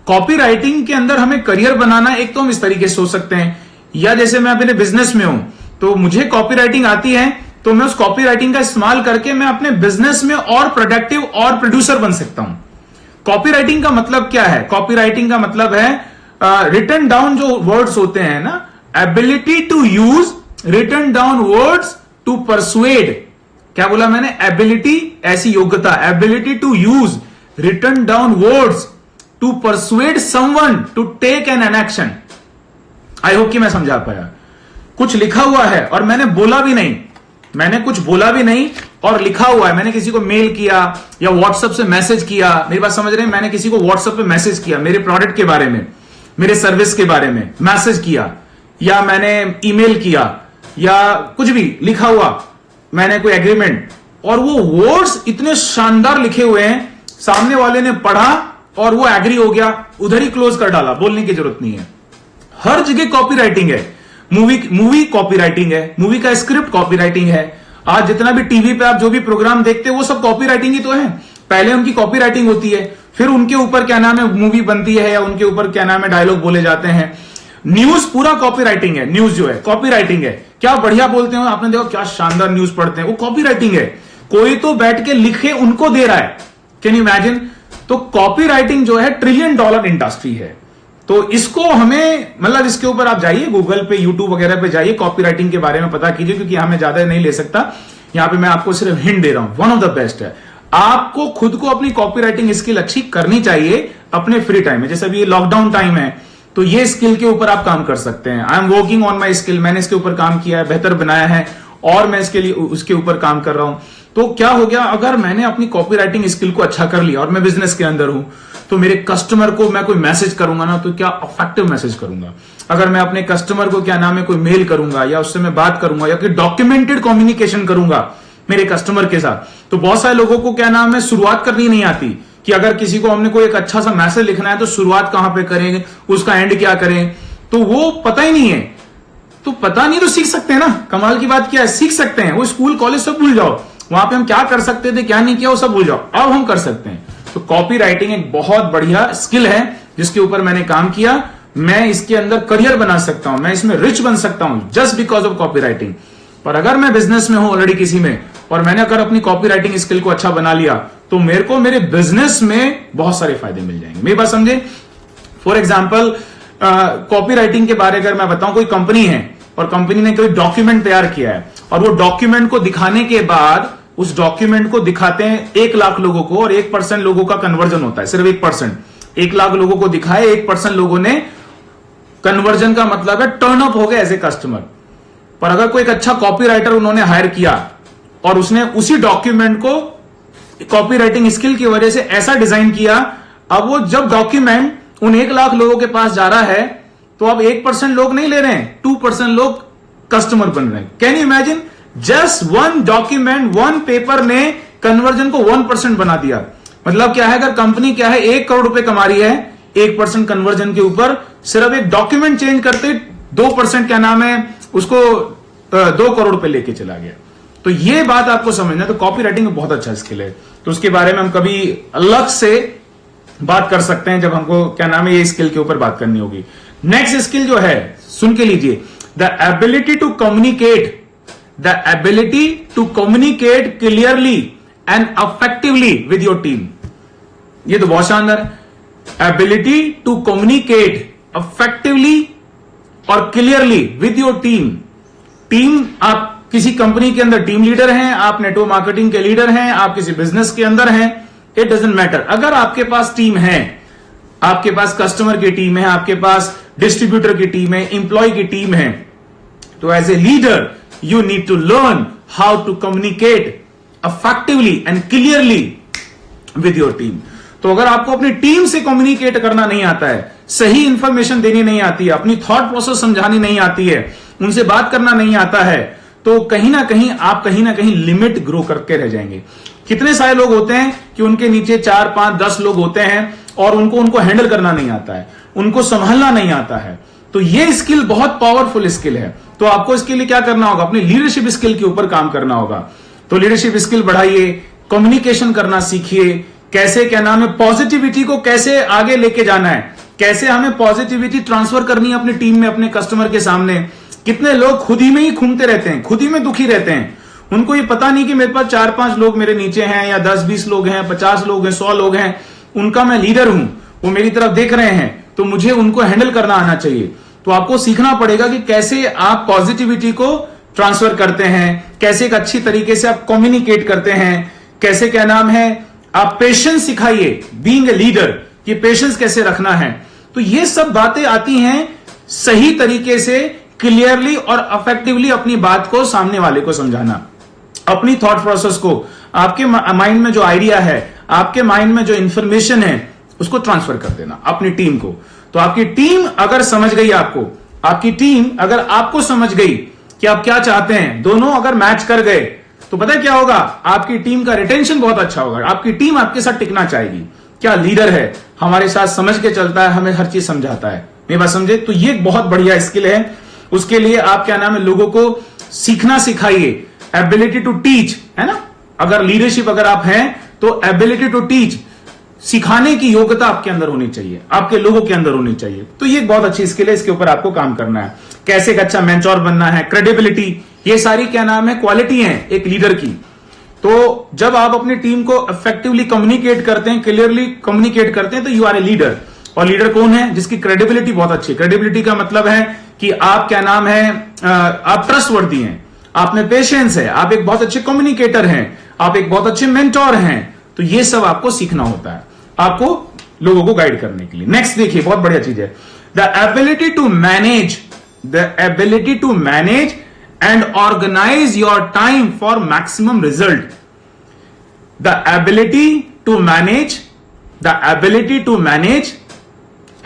कॉपी राइटिंग के अंदर हमें करियर बनाना, एक तो हम इस तरीके से सोच सकते हैं, या जैसे मैं अपने बिजनेस में हूं तो मुझे कॉपी राइटिंग आती है, तो मैं उस कॉपी राइटिंग का इस्तेमाल करके मैं अपने बिजनेस में और प्रोडक्टिव और प्रोड्यूसर बन सकता हूं। कॉपी राइटिंग का मतलब क्या है, कॉपी राइटिंग का मतलब है रिटन डाउन जो वर्ड्स होते हैं ना, ability to use written down words to persuade. क्या बोला मैंने, एबिलिटी, ऐसी योग्यता, ability to use written down words to persuade someone to take an action. I hope कि मैं समझा पाया। कुछ लिखा हुआ है और मैंने बोला भी नहीं, मैंने कुछ बोला भी नहीं और लिखा हुआ है, मैंने किसी को मेल किया या व्हाट्सएप से मैसेज किया, मेरी बात समझ रहे हैं, मैंने किसी को व्हाट्सएप पे मैसेज किया, मेरे प्रोडक्ट के बारे में, मेरे सर्विस के बारे में मैसेज किया, या मैंने ईमेल किया, या कुछ भी लिखा हुआ, मैंने कोई एग्रीमेंट, और वो वर्ड्स इतने शानदार लिखे हुए हैं, सामने वाले ने पढ़ा और वो एग्री हो गया, उधर ही क्लोज कर डाला, बोलने की जरूरत नहीं है। हर जगह कॉपी राइटिंग है। मूवी कॉपी राइटिंग है, मूवी का स्क्रिप्ट कॉपी राइटिंग है। आज जितना भी टीवी पे आप जो भी प्रोग्राम देखते हैं वो सब कॉपी राइटिंग ही तो है। पहले उनकी कॉपी राइटिंग होती है, फिर उनके ऊपर क्या नाम है मूवी बनती है, या उनके ऊपर क्या नाम है डायलॉग बोले जाते हैं। न्यूज पूरा कॉपी राइटिंग है, न्यूज जो है कॉपी राइटिंग है। क्या बढ़िया बोलते हो, आपने देखो क्या शानदार न्यूज पढ़ते हैं, वो कॉपी राइटिंग है। कोई तो बैठ के लिखे उनको दे रहा है, कैन यू इमेजिन। तो कॉपी राइटिंग जो है $1 ट्रिलियन इंडस्ट्री है। तो इसको हमें मतलब इसके ऊपर आप जाइए गूगल पे, यूट्यूब वगैरह पे जाइए, कॉपी राइटिंग के बारे में पता कीजिए, क्योंकि यहां मैं ज्यादा नहीं ले सकता, यहां पे मैं आपको सिर्फ हिंट दे रहा हूं। वन ऑफ द बेस्ट है। आपको खुद को अपनी कॉपी राइटिंग स्किल अच्छी करनी चाहिए अपने फ्री टाइम में। जैसे अभी ये लॉकडाउन टाइम है तो ये स्किल के ऊपर आप काम कर सकते हैं। I am working on my skill, मैंने इसके ऊपर काम किया है, बेहतर बनाया है, और मैं इसके लिए उसके ऊपर काम कर रहा हूं। तो क्या हो गया, अगर मैंने अपनी कॉपी राइटिंग स्किल को अच्छा कर लिया और मैं बिजनेस के अंदर हूं, तो मेरे कस्टमर को मैं कोई मैसेज करूंगा ना, तो क्या इफेक्टिव मैसेज करूंगा। अगर मैं अपने कस्टमर को क्या नाम है कोई मेल करूंगा, या उससे मैं बात करूंगा, या कोई डॉक्यूमेंटेड कम्युनिकेशन करूंगा मेरे कस्टमर के साथ, तो बहुत सारे लोगों को क्या नाम है शुरुआत करनी नहीं आती, कि अगर किसी को हमने कोई एक अच्छा सा मैसेज लिखना है तो शुरुआत कहां पे करें, उसका एंड क्या करें, तो वो पता ही नहीं है। तो पता नहीं तो सीख सकते हैं ना। कमाल की बात क्या है, सीख सकते हैं। वो स्कूल कॉलेज सब भूल जाओ, वहां पे हम क्या कर सकते थे क्या नहीं किया वो सब भूल जाओ, अब हम कर सकते हैं। तो कॉपी राइटिंग एक बहुत बढ़िया स्किल है जिसके ऊपर मैंने काम किया। मैं इसके अंदर करियर बना सकता हूं, मैं इसमें रिच बन सकता हूं just because of copy writing. पर अगर मैं बिजनेस में हूं ऑलरेडी किसी में, और मैंने अगर अपनी कॉपी राइटिंग स्किल को अच्छा बना लिया, तो मेरे को मेरे बिजनेस में बहुत सारे फायदे मिल जाएंगे। मेरी बात समझे। फॉर एग्जाम्पल कॉपी राइटिंग के बारे अगर मैं बताऊं, कोई कंपनी है और कंपनी ने कोई डॉक्यूमेंट तैयार किया है, और वो डॉक्यूमेंट को दिखाने के बाद उस डॉक्यूमेंट को दिखाते हैं 1 लाख लोगों को, और 1% लोगों का कन्वर्जन होता है, सिर्फ 1%। 1 लाख लोगों को दिखाए, 1% लोगों ने कन्वर्जन का मतलब है टर्न अप हो गए एज ए कस्टमर। पर अगर कोई एक अच्छा कॉपी राइटर उन्होंने हायर किया और उसने उसी डॉक्यूमेंट को कॉपी राइटिंग स्किल की वजह से ऐसा डिजाइन किया, अब वो जब डॉक्यूमेंट उन 1 लाख लोगों के पास जा रहा है, तो अब 1% लोग नहीं ले रहे हैं, 2% लोग कस्टमर बन रहे हैं। Can you imagine, just 1 document, 1 paper ने कन्वर्जन को 1% बना दिया। मतलब क्या है, अगर कंपनी क्या है 1 करोड़ रुपए कमा रही है 1% कन्वर्जन के ऊपर, सिर्फ एक डॉक्यूमेंट चेंज करते 2% क्या नाम है उसको 2 करोड़ रुपए लेके चला गया। तो ये बात आपको समझना है। तो कॉपी राइटिंग बहुत अच्छा स्किल है, तो उसके बारे में हम कभी अलग से बात कर सकते हैं जब हमको क्या नाम है ये स्किल के ऊपर बात करनी होगी। नेक्स्ट स्किल जो है सुन के लीजिए, the ability to communicate, the ability to communicate clearly and effectively with your team. ये तो बहुत शानदार है। एबिलिटी टू कम्युनिकेट अफेक्टिवली और clearly with your team. Team, आप किसी कंपनी के अंदर टीम लीडर हैं, आप नेटवर्क मार्केटिंग के लीडर हैं, आप किसी बिजनेस के अंदर हैं, इट डजंट मैटर। अगर आपके पास टीम है, आपके पास कस्टमर की टीम है, आपके पास डिस्ट्रीब्यूटर की टीम है, इंप्लॉय की टीम है, तो as a leader you need to learn how to communicate effectively and clearly with your team. तो अगर आपको अपनी टीम से कम्युनिकेट करना नहीं आता है, सही इंफॉर्मेशन देनी नहीं आती है, अपनी थॉट प्रोसेस समझानी नहीं आती है, उनसे बात करना नहीं आता है, तो कहीं ना कहीं लिमिट ग्रो करके रह जाएंगे। कितने सारे लोग होते हैं कि उनके नीचे 4, 5, 10 लोग होते हैं और उनको हैंडल करना नहीं आता है, उनको संभालना नहीं आता है। तो ये स्किल बहुत पावरफुल स्किल है। तो आपको इसके लिए क्या करना होगा, अपनी लीडरशिप स्किल के ऊपर काम करना होगा। तो लीडरशिप स्किल बढ़ाइए, कम्युनिकेशन करना सीखिए, कैसे क्या नाम है पॉजिटिविटी को कैसे आगे लेके जाना है, कैसे हमें पॉजिटिविटी ट्रांसफर करनी है अपनी टीम में, अपने कस्टमर के सामने। कितने लोग खुद ही में ही घूमते रहते हैं, खुद ही में दुखी रहते हैं, उनको ये पता नहीं कि मेरे पास 4-5 लोग मेरे नीचे हैं, या 10-20 लोग हैं, 50 लोग हैं, 100 लोग हैं, उनका मैं लीडर हूं, वो मेरी तरफ देख रहे हैं, तो मुझे उनको हैंडल करना आना चाहिए। तो आपको सीखना पड़ेगा कि कैसे आप पॉजिटिविटी को ट्रांसफर करते हैं, कैसे एक अच्छी तरीके से आप कम्युनिकेट करते हैं, कैसे क्या नाम है आप पेशेंस सिखाइए, बीइंग ए लीडर, कि पेशेंस कैसे रखना है। तो ये सब बातें आती हैं सही तरीके से क्लियरली और इफेक्टिवली अपनी बात को सामने वाले को समझाना, अपनी थॉट प्रोसेस को, आपके माइंड में जो आइडिया है, आपके माइंड में जो इंफॉर्मेशन है, उसको ट्रांसफर कर देना अपनी टीम को। तो आपकी टीम अगर समझ गई आपको, आपकी टीम अगर आपको समझ गई कि आप क्या चाहते हैं, दोनों अगर मैच कर गए, तो पता है क्या होगा, आपकी टीम का रिटेंशन बहुत अच्छा होगा, आपकी टीम आपके साथ टिकना चाहेगी। क्या लीडर है, हमारे साथ समझ के चलता है, हमें हर चीज समझाता है, मेरी बात समझे? तो ये एक बहुत बढ़िया स्किल है। उसके लिए आप क्या नाम है, लोगों को सीखना सिखाइए, एबिलिटी टू टीच, है ना। अगर लीडरशिप अगर आप हैं तो एबिलिटी टू टीच, सिखाने की योग्यता आपके अंदर होनी चाहिए, आपके लोगों के अंदर होनी चाहिए। तो ये एक बहुत अच्छी स्किल है, इसके ऊपर आपको काम करना है। कैसे एक अच्छा मेंटोर बनना है, क्रेडिबिलिटी, ये सारी क्या नाम है, क्वालिटी है एक लीडर की। तो जब आप अपनी टीम को इफेक्टिवली कम्युनिकेट करते हैं, क्लियरली कम्युनिकेट करते हैं, तो यू आर ए लीडर। और लीडर कौन है? जिसकी क्रेडिबिलिटी बहुत अच्छी है। क्रेडिबिलिटी का मतलब है कि आप क्या नाम है, आप ट्रस्टवर्दी हैं, आप में पेशेंस है, आप एक बहुत अच्छे कम्युनिकेटर हैं, आप एक बहुत अच्छे मेंटोर हैं। तो ये सब आपको सीखना होता है, आपको लोगों को गाइड करने के लिए। नेक्स्ट देखिए, बहुत बढ़िया चीज है, the ability to manage and organise your time for maximum result. The ability to manage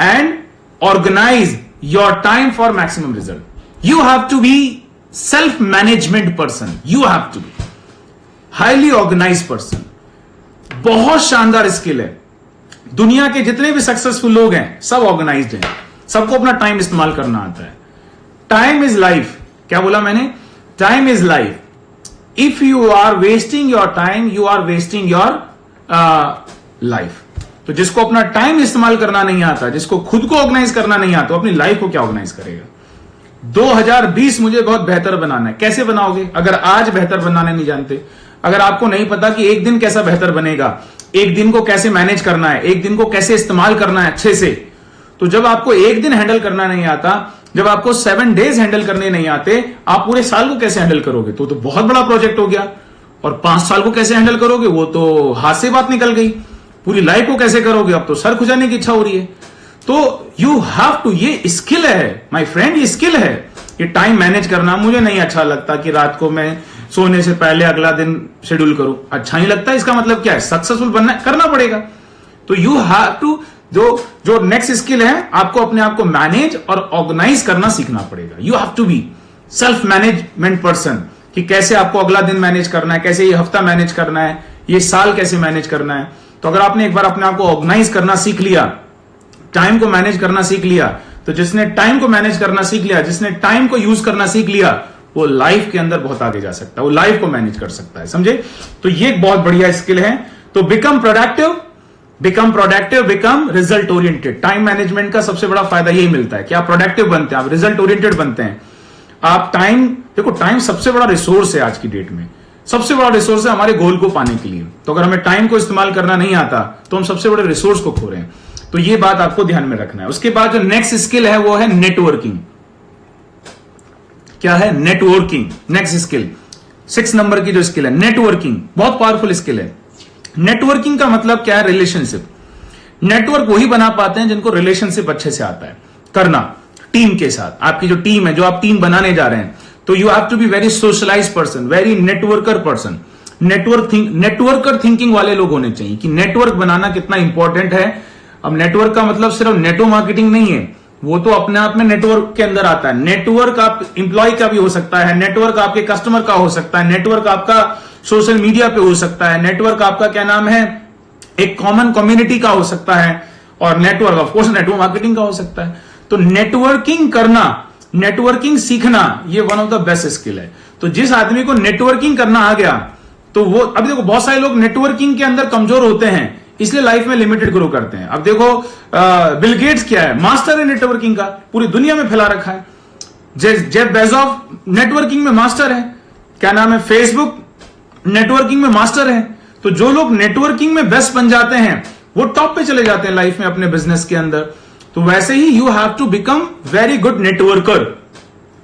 and organise your time for maximum result. You have to be self management person, you have to be highly organise person. बहुत शानदार skill है। दुनिया के जितने भी successful लोग हैं सब ऑर्गेनाइज्ड हैं, सबको अपना टाइम इस्तेमाल करना आता है। टाइम इज लाइफ, क्या बोला मैंने? Time is life. If you are wasting your time, you are wasting your life. तो जिसको अपना टाइम इस्तेमाल करना नहीं आता, जिसको खुद को ऑर्गेनाइज करना नहीं आता, अपनी लाइफ को क्या ऑर्गेनाइज करेगा? 2020 मुझे बहुत बेहतर बनाना है। कैसे बनाओगे अगर आज बेहतर बनाने नहीं जानते? अगर आपको नहीं पता कि एक दिन कैसा बेहतर बनेगा, एक दिन को कैसे मैनेज करना है, एक दिन को कैसे इस्तेमाल करना है अच्छे से, तो जब आपको एक दिन हैंडल करना नहीं आता, जब आपको 7 डेज हैंडल करने नहीं आते, आप पूरे साल को कैसे हैंडल करोगे? तो बहुत बड़ा प्रोजेक्ट हो गया। और 5 साल को कैसे हैंडल करोगे? वो तो हाथ से बात निकल गई। पूरी लाइफ को कैसे करोगे? अब तो सर खुजाने की इच्छा हो रही है। तो यू हैव टू, ये स्किल है माय फ्रेंड, ये स्किल है। ये टाइम मैनेज करना मुझे नहीं अच्छा लगता कि रात को मैं सोने से पहले अगला दिन शेड्यूल करूं, अच्छा नहीं लगता। इसका मतलब क्या है? सक्सेसफुल बनना करना पड़ेगा। तो यू हैव टू, जो नेक्स्ट स्किल है, आपको अपने आप को मैनेज और ऑर्गेनाइज करना सीखना पड़ेगा। You have to be self management person, कि कैसे आपको अगला दिन मैनेज करना है, कैसे ये हफ्ता मैनेज करना है, ये साल कैसे मैनेज करना है। तो अगर आपने एक बार अपने आप को ऑर्गेनाइज करना सीख लिया, टाइम को मैनेज करना सीख लिया, तो जिसने टाइम को मैनेज करना सीख लिया, जिसने टाइम को यूज करना सीख लिया, वो लाइफ के अंदर बहुत आगे जा सकता है, वो लाइफ को मैनेज कर सकता है। समझे? तो ये एक बहुत बढ़िया स्किल है। तो become productive, become result oriented. Time management का सबसे बड़ा फायदा यही मिलता है कि आप प्रोडक्टिव बनते हैं, आप रिजल्ट ओरिएंटेड बनते हैं। आप टाइम, देखो टाइम सबसे बड़ा रिसोर्स है आज की डेट में, सबसे बड़ा रिसोर्स है हमारे गोल को पाने के लिए। तो अगर हमें टाइम को इस्तेमाल करना नहीं आता, तो हम सबसे बड़े रिसोर्स को खो रहे हैं। तो ये बात आपको ध्यान में रखना है। उसके बाद जो नेक्स्ट स्किल है वो है नेटवर्किंग। क्या है? नेटवर्किंग। नेक्स्ट स्किल 6 नंबर की जो स्किल है नेटवर्किंग, बहुत पावरफुल स्किल है। नेटवर्किंग का मतलब क्या है? रिलेशनशिप। नेटवर्क वही बना पाते हैं जिनको रिलेशनशिप अच्छे से आता है करना टीम के साथ। आपकी जो टीम है, जो आप टीम बनाने जा रहे हैं, तो you have to be very socialise person, very networker person. Networker thinking वाले लोग होने चाहिए कि नेटवर्क बनाना कितना इंपॉर्टेंट है। अब नेटवर्क का मतलब सिर्फ नेटो मार्केटिंग नहीं है, वो तो अपने आप में नेटवर्क के अंदर आता है। नेटवर्क आप इंप्लॉय का भी हो सकता है, नेटवर्क आपके कस्टमर का हो सकता है, नेटवर्क आपका सोशल मीडिया पे हो सकता है, नेटवर्क आपका क्या नाम है, एक कॉमन कम्युनिटी का हो सकता है, और network of course network marketing का हो सकता है। तो नेटवर्किंग करना, नेटवर्किंग सीखना, ये one of the best skill है। तो जिस आदमी को नेटवर्किंग करना आ गया, तो वो, अभी देखो बहुत सारे लोग नेटवर्किंग के अंदर कमजोर होते हैं, इसलिए लाइफ में लिमिटेड ग्रो करते हैं। अब देखो बिल गेट्स क्या है? मास्टर है नेटवर्किंग का, पूरी दुनिया में फैला रखा है। जेफ बेजोस नेटवर्किंग में मास्टर है, क्या नाम है, फेसबुक नेटवर्किंग में मास्टर है। तो जो लोग नेटवर्किंग में बेस्ट बन जाते हैं, वो टॉप पे चले जाते हैं लाइफ में अपने बिजनेस के अंदर। तो वैसे ही you have to become very good networker.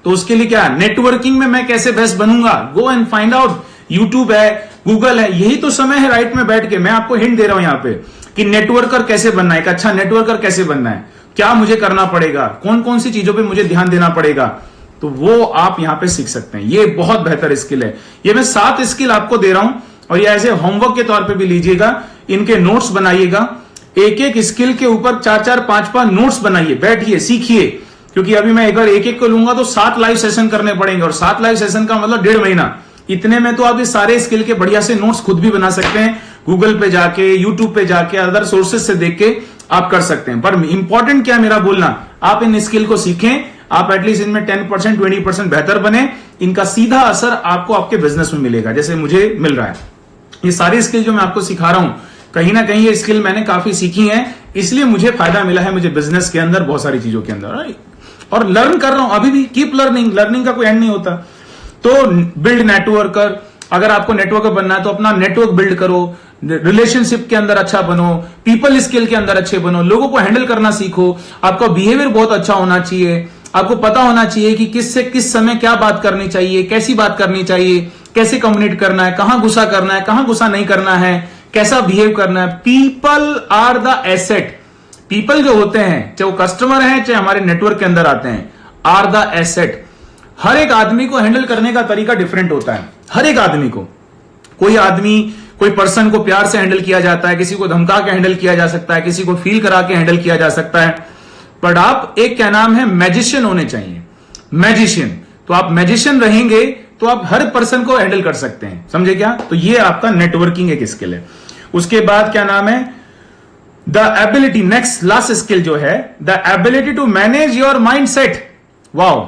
तो उसके लिए क्या, नेटवर्किंग में मैं कैसे बेस्ट बनूंगा? Go and find out. YouTube है, गूगल है, यही तो समय है राइट में बैठ के। मैं आपको हिंट दे रहा हूं यहां पे कि नेटवर्कर कैसे बनना है, एक अच्छा नेटवर्कर कैसे बनना है, क्या मुझे करना पड़ेगा, कौन कौन सी चीजों पे मुझे ध्यान देना पड़ेगा। तो तो वो आप यहां पे सीख सकते हैं। ये बहुत बेहतर स्किल है। ये मैं 7 स्किल आपको दे रहा हूं और ये ऐसे होमवर्क के तौर पे भी लीजिएगा, इनके नोट्स बनाइएगा, एक एक स्किल के ऊपर 4-4, 5-5 नोट्स बनाइए, बैठिए, सीखिए। क्योंकि अभी मैं अगर एक एक को लूंगा तो 7 लाइव सेशन करने पड़ेंगे और 7 लाइव सेशन का मतलब 1.5 महीना। इतने में तो आप ये सारे स्किल के बढ़िया से नोट्स खुद भी बना सकते हैं, गूगल पे जाके, यूट्यूब पे जाके, अदर सोर्सेज से देख के आप कर सकते हैं। पर इंपॉर्टेंट क्या मेरा बोलना, आप इन स्किल को सीखें, आप एटलीस्ट इनमें 10%, 20% बेहतर बने। इनका सीधा असर आपको आपके बिजनेस में मिलेगा, जैसे मुझे मिल रहा है। ये सारी स्किल जो मैं आपको सिखा रहा हूं, कहीं ना कहीं ये स्किल मैंने काफी सीखी है, इसलिए मुझे फायदा मिला है मुझे बिजनेस के अंदर, बहुत सारी चीजों के अंदर, और लर्न कर रहा हूं अभी भी। कीप लर्निंग, लर्निंग का कोई एंड नहीं होता। तो बिल्ड नेटवर्कर, अगर आपको नेटवर्कर बनना है तो अपना नेटवर्क बिल्ड करो, रिलेशनशिप के अंदर अच्छा बनो, पीपल स्किल के अंदर अच्छे बनो, लोगों को हैंडल करना सीखो। आपका बिहेवियर बहुत अच्छा होना चाहिए, आपको पता होना चाहिए कि किससे किस समय क्या बात करनी चाहिए, कैसी बात करनी चाहिए, कैसे कम्युनिकेट करना है, कहां गुस्सा करना है, कहां गुस्सा नहीं करना है, कैसा बिहेव करना है। People are the asset. People जो होते हैं, चाहे वो कस्टमर है चाहे हमारे नेटवर्क के अंदर आते हैं, आर द एसेट। हर एक आदमी को हैंडल करने का तरीका डिफरेंट होता है, हर एक आदमी को। कोई पर्सन को प्यार से हैंडल किया जाता है, किसी को धमका के हैंडल किया जा सकता है, किसी को फील करा के हैंडल किया जा सकता है। बट आप एक क्या नाम है, मैजिशियन होने चाहिए, मैजिशियन। तो आप मैजिशियन रहेंगे तो आप हर पर्सन को हैंडल कर सकते हैं, समझे क्या? तो ये आपका नेटवर्किंग एक स्किल है। उसके बाद क्या नाम है, the ability, next last skill जो है, the ability to manage your mind set. Wow,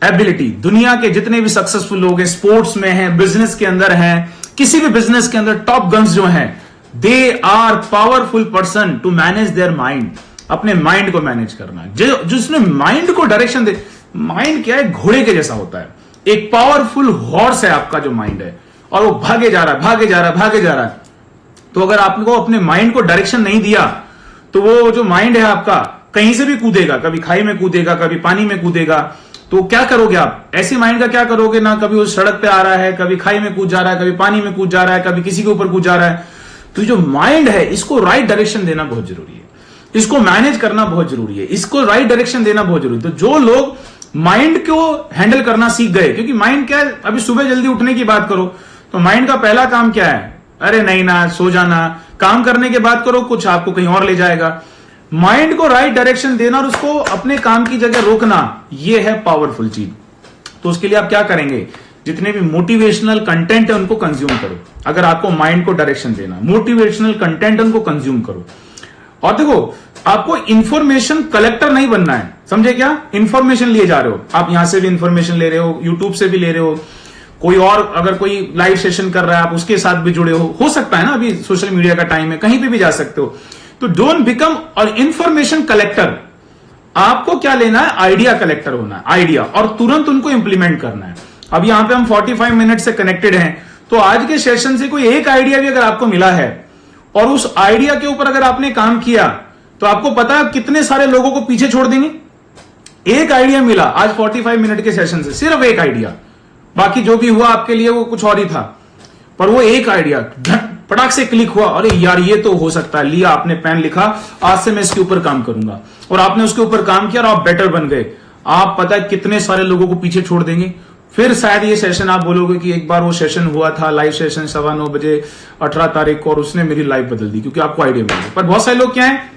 ability. दुनिया के जितने भी सक्सेसफुल लोग हैं, स्पोर्ट्स में हैं, बिजनेस के अंदर हैं, किसी भी बिजनेस के अंदर टॉप गन्स जो हैं, they are powerful person to manage their mind. अपने माइंड को मैनेज करना है, जिसने माइंड को डायरेक्शन दे। माइंड क्या है, घोड़े के जैसा होता है, एक पावरफुल हॉर्स है आपका जो माइंड है, और वो भागे जा रहा है, भागे जा रहा है, भागे जा रहा है। तो अगर आपको अपने माइंड को डायरेक्शन नहीं दिया तो वो जो माइंड है आपका कहीं से भी कूदेगा, कभी खाई में कूदेगा, कभी पानी में कूदेगा। तो क्या करोगे आप ऐसे माइंड का, क्या करोगे ना, कभी वो सड़क पे आ रहा है, कभी खाई में कूद जा रहा है, कभी पानी में कूद जा रहा है, कभी किसी के ऊपर कूद जा रहा है। तो जो माइंड है, इसको राइट डायरेक्शन देना बहुत जरूरी है, इसको मैनेज करना बहुत जरूरी है, इसको राइट डायरेक्शन देना बहुत जरूरी है। तो जो लोग माइंड को हैंडल करना सीख गए, क्योंकि माइंड क्या है, अभी सुबह जल्दी उठने की बात करो तो माइंड का पहला काम क्या है, अरे नहीं ना, सो जाना। काम करने के बाद करो कुछ, आपको कहीं और ले जाएगा। माइंड को राइट डायरेक्शन देना और उसको अपने काम की जगह रोकना, यह है पावरफुल चीज। तो उसके लिए आप क्या करेंगे, जितने भी मोटिवेशनल कंटेंट है उनको कंज्यूम करो। अगर आपको माइंड को डायरेक्शन देना, मोटिवेशनल कंटेंट उनको कंज्यूम करो। और देखो, आपको इंफॉर्मेशन कलेक्टर नहीं बनना है, समझे क्या? इंफॉर्मेशन लिए जा रहे हो आप, यहां से भी इंफॉर्मेशन ले रहे हो, यूट्यूब से भी ले रहे हो, कोई और अगर कोई लाइव सेशन कर रहा है आप उसके साथ भी जुड़े हो सकता है ना, अभी सोशल मीडिया का टाइम है, कहीं पे भी जा सकते हो। तो डोंट बिकम और इंफॉर्मेशन कलेक्टर। आपको क्या लेना है, आइडिया कलेक्टर होना है, आइडिया, और तुरंत उनको इंप्लीमेंट करना है। अब यहां पे हम 45 मिनट से कनेक्टेड हैं, तो आज के सेशन से कोई एक आइडिया भी अगर आपको मिला है और उस आइडिया के ऊपर अगर आपने काम किया, तो आपको पता है कितने सारे लोगों को पीछे छोड़ देंगे। एक आइडिया मिला आज 45 मिनट के सेशन से, सिर्फ एक आइडिया, बाकी जो भी हुआ आपके लिए वो कुछ और ही था, पर वो एक आइडिया फटाक से क्लिक हुआ, अरे यार ये तो हो सकता है, लिया आपने पेन, लिखा आज से मैं इसके ऊपर काम करूंगा, और आपने उसके ऊपर काम किया और आप बेटर बन गए। आप पता है कितने सारे लोगों को पीछे छोड़ देंगे। फिर शायद ये सेशन आप बोलोगे कि एक बार वो सेशन हुआ था, लाइव सेशन 9:15 बजे 18 तारीख को, और उसने मेरी लाइफ बदल दी, क्योंकि आपको आइडिया मिल गया। पर बहुत सारे लोग क्या है,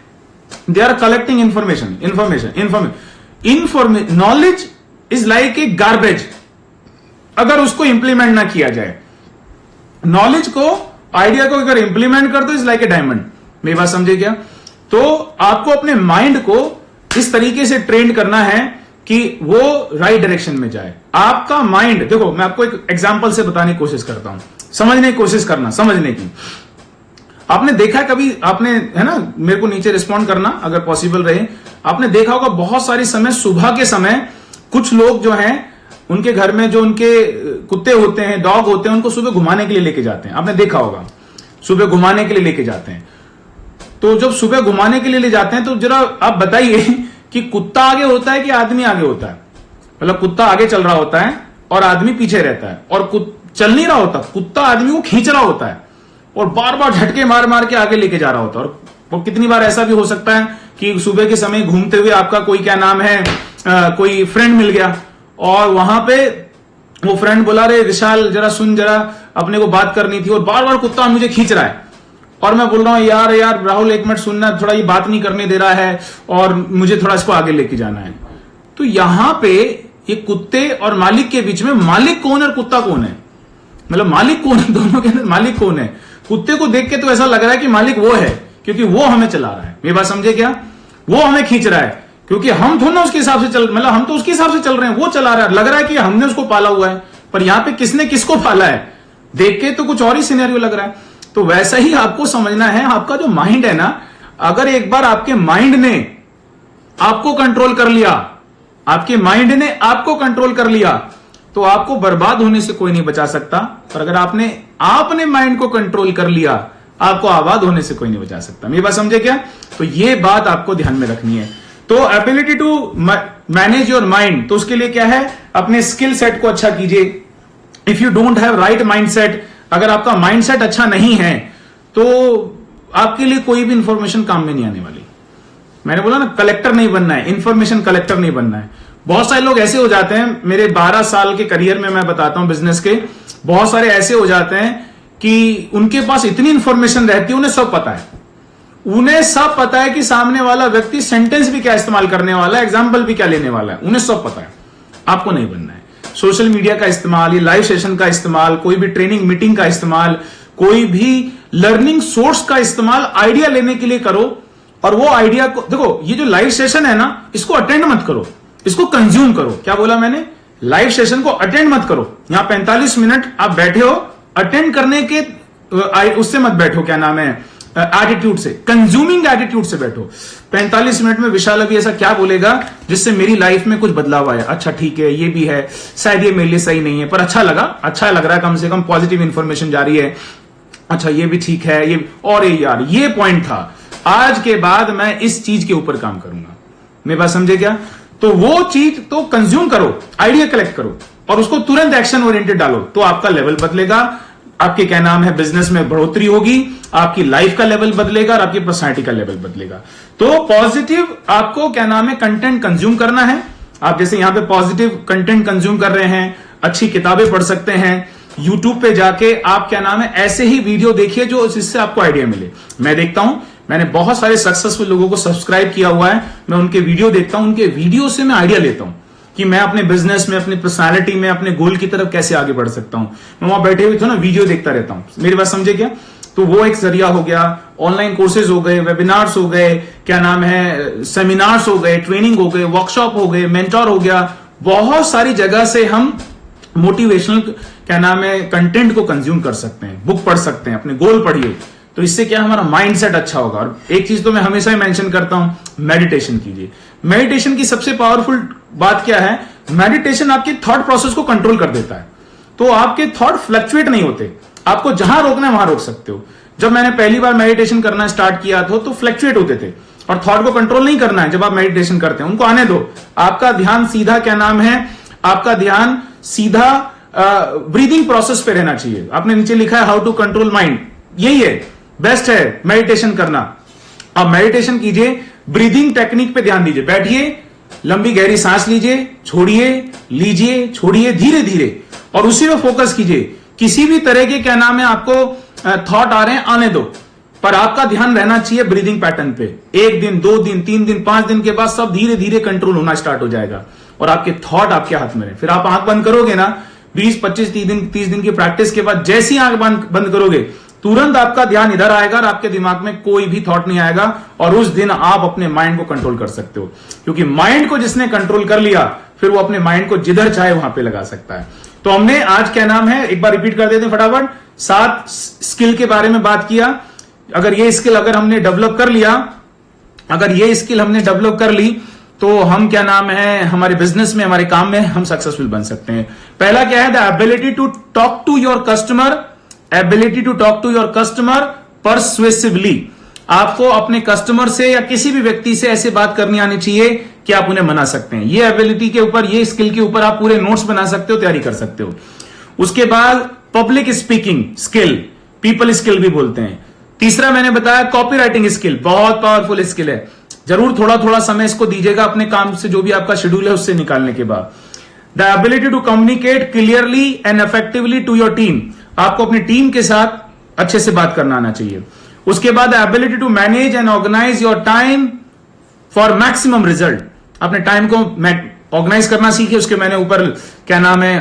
they are collecting information. Knowledge is like a garbage, अगर उसको इंप्लीमेंट ना किया जाए। नॉलेज को, आइडिया को अगर इंप्लीमेंट कर दो, इज लाइक ए डायमंड। मेरी बात समझे क्या? तो आपको अपने माइंड को इस तरीके से ट्रेन करना है कि वो राइट डायरेक्शन में जाए। आपका माइंड, देखो मैं आपको एक एग्जांपल से बताने की कोशिश करता हूं, समझने की कोशिश करना, समझने की। आपने देखा कभी, आपने, है ना, मेरे को नीचे रिस्पॉन्ड करना अगर पॉसिबल रहे। आपने देखा होगा बहुत सारी समय, सुबह के समय कुछ लोग जो हैं, उनके घर में जो उनके कुत्ते होते हैं, डॉग होते हैं, उनको सुबह घुमाने के लिए लेके जाते हैं। आपने देखा होगा, सुबह घुमाने के लिए लेके जाते हैं। तो जब सुबह घुमाने के लिए ले जाते हैं, तो जरा आप बताइए कि कुत्ता आगे होता है कि आदमी आगे होता है? मतलब कुत्ता आगे चल रहा होता है और आदमी पीछे रहता है, और चल नहीं रहा होता, कुत्ता आदमी को खींच रहा होता है और बार बार झटके मार मार के आगे लेके जा रहा होता है। और कितनी बार ऐसा भी हो सकता है कि सुबह के समय घूमते हुए आपका कोई क्या नाम है, कोई फ्रेंड मिल गया और वहां पे वो फ्रेंड बोला, रे विशाल जरा सुन, जरा अपने को बात करनी थी, और बार बार कुत्ता मुझे खींच रहा है। और मैं बोल रहा हूं यार राहुल एक मिनट सुनना, थोड़ा ये बात नहीं करने दे रहा है और मुझे थोड़ा इसको आगे लेके जाना है। तो यहां पे ये कुत्ते और मालिक के बीच में मालिक कौन है और कुत्ता कौन है, मतलब मालिक कौन है, दोनों के अंदर मालिक कौन है? कुत्ते को देख के तो ऐसा लग रहा है कि मालिक वो है, क्योंकि वो हमें चला रहा है। मेरी बात समझे क्या? वो हमें खींच रहा है, क्योंकि हम थोड़ा उसके हिसाब से चल, मतलब हम तो उसके हिसाब से चल रहे हैं, वो चला रहा है। लग रहा है कि हमने उसको पाला हुआ है, पर यहां पे किसने किसको पाला है देख के तो कुछ और ही सिनेरियो लग रहा है। तो वैसा ही आपको समझना है, आपका जो माइंड है ना, अगर एक बार आपके माइंड ने आपको कंट्रोल कर लिया, आपके माइंड ने आपको कंट्रोल कर लिया, तो आपको बर्बाद होने से कोई नहीं बचा सकता। पर अगर आपने माइंड को कंट्रोल कर लिया, आपको आबाद होने से कोई नहीं बचा सकता। मेरी बात समझे क्या? तो ये बात आपको ध्यान में रखनी है। तो ability to manage your mind, तो उसके लिए क्या है? अपने स्किल सेट को अच्छा कीजिए। If you don't have right mind set, अगर आपका माइंड सेट अच्छा नहीं है तो आपके लिए कोई भी इंफॉर्मेशन काम में नहीं आने वाली। मैंने बोला ना, कलेक्टर नहीं बनना है, इंफॉर्मेशन कलेक्टर नहीं बनना है। बहुत सारे लोग ऐसे हो जाते हैं, मेरे 12 साल के करियर में मैं बताता हूं बिजनेस के, बहुत सारे ऐसे हो जाते हैं कि उनके पास इतनी इंफॉर्मेशन रहती है, उन्हें सब पता है, उन्हें सब पता है कि सामने वाला व्यक्ति सेंटेंस भी क्या इस्तेमाल करने वाला है, एग्जाम्पल भी क्या लेने वाला है, उन्हें सब पता है। आपको नहीं बनना है। सोशल मीडिया का इस्तेमाल, ये लाइव सेशन का इस्तेमाल, कोई भी ट्रेनिंग मीटिंग का इस्तेमाल, कोई भी लर्निंग सोर्स का इस्तेमाल आइडिया लेने के लिए करो। और वो आइडिया को देखो, ये जो लाइव सेशन है ना, इसको अटेंड मत करो, इसको कंज्यूम करो। क्या बोला मैंने? लाइव सेशन को अटेंड मत करो। यहां 45 मिनट आप बैठे हो, अटेंड करने के उससे मत बैठो, क्या नाम है, एटीट्यूड से, कंज्यूमिंग एटीट्यूड से बैठो। 45 मिनट में विशाल अभी ऐसा क्या बोलेगा जिससे मेरी लाइफ में कुछ बदलाव आया? अच्छा ठीक है, ये भी है, शायद ये मेरे लिए सही नहीं है, पर अच्छा लगा, अच्छा लग रहा है, कम से कम पॉजिटिव इंफॉर्मेशन जा रही है। अच्छा ये भी ठीक है, ये और यार ये पॉइंट था, आज के बाद मैं इस चीज के ऊपर काम करूंगा। मेरी बात समझे क्या? तो वो चीज तो कंज्यूम करो, आइडिया कलेक्ट करो और उसको तुरंत एक्शन ओरिएंटेड डालो, तो आपका लेवल बदलेगा, आपके क्या नाम है बिजनेस में बढ़ोतरी होगी, आपकी लाइफ का लेवल बदलेगा और आपकी पर्सनालिटी का लेवल बदलेगा। तो पॉजिटिव आपको क्या नाम है कंटेंट कंज्यूम करना है। आप जैसे यहां पे पॉजिटिव कंटेंट कंज्यूम कर रहे हैं, अच्छी किताबें पढ़ सकते हैं, यूट्यूब पे जाके आप क्या नाम है ऐसे ही वीडियो देखिए जो जिससे आपको आइडिया मिले। मैं देखता हूं, मैंने बहुत सारे सक्सेसफुल लोगों को सब्सक्राइब किया हुआ है, मैं उनके वीडियो देखता हूं, उनके वीडियो से मैं आइडिया लेता हूं कि मैं अपने बिजनेस में, अपनी पर्सनालिटी में, अपने गोल की तरफ कैसे आगे बढ़ सकता हूं। मैं वहां बैठे हुए तो ना वीडियो देखता रहता हूं। मेरी बात समझे क्या? तो वो एक जरिया हो गया। ऑनलाइन कोर्सेज हो गए, वेबिनार्स हो गए, क्या नाम है सेमिनार्स हो गए, ट्रेनिंग हो गए, वर्कशॉप हो गए, मेंटोर हो गया। बहुत सारी जगह से हम मोटिवेशनल क्या नाम है कंटेंट को कंज्यूम कर सकते हैं, बुक पढ़ सकते हैं, अपने गोल पढ़िए। तो इससे क्या हमारा माइंडसेट अच्छा होगा। और एक चीज तो मैं हमेशा ही मेंशन करता हूं, मेडिटेशन कीजिए। मेडिटेशन की सबसे पावरफुल बात क्या है? मेडिटेशन आपके थॉट प्रोसेस को कंट्रोल कर देता है, तो आपके थॉट फ्लक्चुएट नहीं होते। आपको जहां रोकना है वहां रोक सकते हो। जब मैंने पहली बार मेडिटेशन करना स्टार्ट किया था तो फ्लक्चुएट होते थे, और थॉट को कंट्रोल नहीं करना है। जब आप मेडिटेशन करते हैं उनको आने दो, आपका ध्यान सीधा क्या नाम है, आपका ध्यान सीधा ब्रीदिंग प्रोसेस पे रहना चाहिए। आपने नीचे लिखा है हाउ टू कंट्रोल माइंड, यही है, बेस्ट है मेडिटेशन करना। आप मेडिटेशन कीजिए, ब्रीदिंग टेक्निक पे ध्यान दीजिए, बैठिए, लंबी गहरी सांस लीजिए, छोड़िए, लीजिए, छोड़िए, धीरे धीरे, और उसी पे फोकस कीजिए। किसी भी तरह के क्या नाम है आपको थॉट आ रहे हैं, आने दो, पर आपका ध्यान रहना चाहिए ब्रीदिंग पैटर्न पे। 1 दिन, 2 दिन, 3 दिन, 5 दिन के बाद सब धीरे धीरे कंट्रोल होना स्टार्ट हो जाएगा और आपके थॉट आपके हाथ में रहे। फिर आप आंख बंद करोगे ना, 20, 25, 30 दिन की प्रैक्टिस के बाद जैसी आंख बंद करोगे, तुरंत आपका ध्यान इधर आएगा और आपके दिमाग में कोई भी थॉट नहीं आएगा, और उस दिन आप अपने माइंड को कंट्रोल कर सकते हो। क्योंकि माइंड को जिसने कंट्रोल कर लिया, फिर वो अपने माइंड को जिधर चाहे वहां पे लगा सकता है। तो हमने आज क्या नाम है, एक बार रिपीट कर देते हैं फटाफट, 7 स्किल के बारे में बात किया। अगर ये स्किल हमने डेवलप कर लिया, अगर ये स्किल हमने डेवलप कर ली, तो हम क्या नाम है हमारे बिजनेस में, हमारे काम में हम सक्सेसफुल बन सकते हैं। पहला क्या है? The ability to talk to your customer, ability to talk to your customer persuasively. आपको अपने कस्टमर से या किसी भी व्यक्ति से ऐसे बात करनी आनी चाहिए कि आप उन्हें मना सकते हैं। ये एबिलिटी के ऊपर, ये स्किल के ऊपर आप पूरे नोट्स बना सकते हो, तैयारी कर सकते हो। उसके बाद public speaking skill, people skill भी बोलते हैं। तीसरा मैंने बताया कॉपी राइटिंग स्किल, बहुत पावरफुल स्किल है। जरूर थोड़ा थोड़ा समय इसको दीजिएगा अपने काम से, जो भी आपका शेड्यूल है उससे निकालने के बाद। The ability to communicate clearly and effectively to your team, आपको अपनी टीम के साथ अच्छे से बात करना आना चाहिए। उसके बाद ability to manage and organise your time for maximum result, अपने टाइम को ऑर्गेनाइज करना सीखिए। उसके मैंने ऊपर क्या नाम है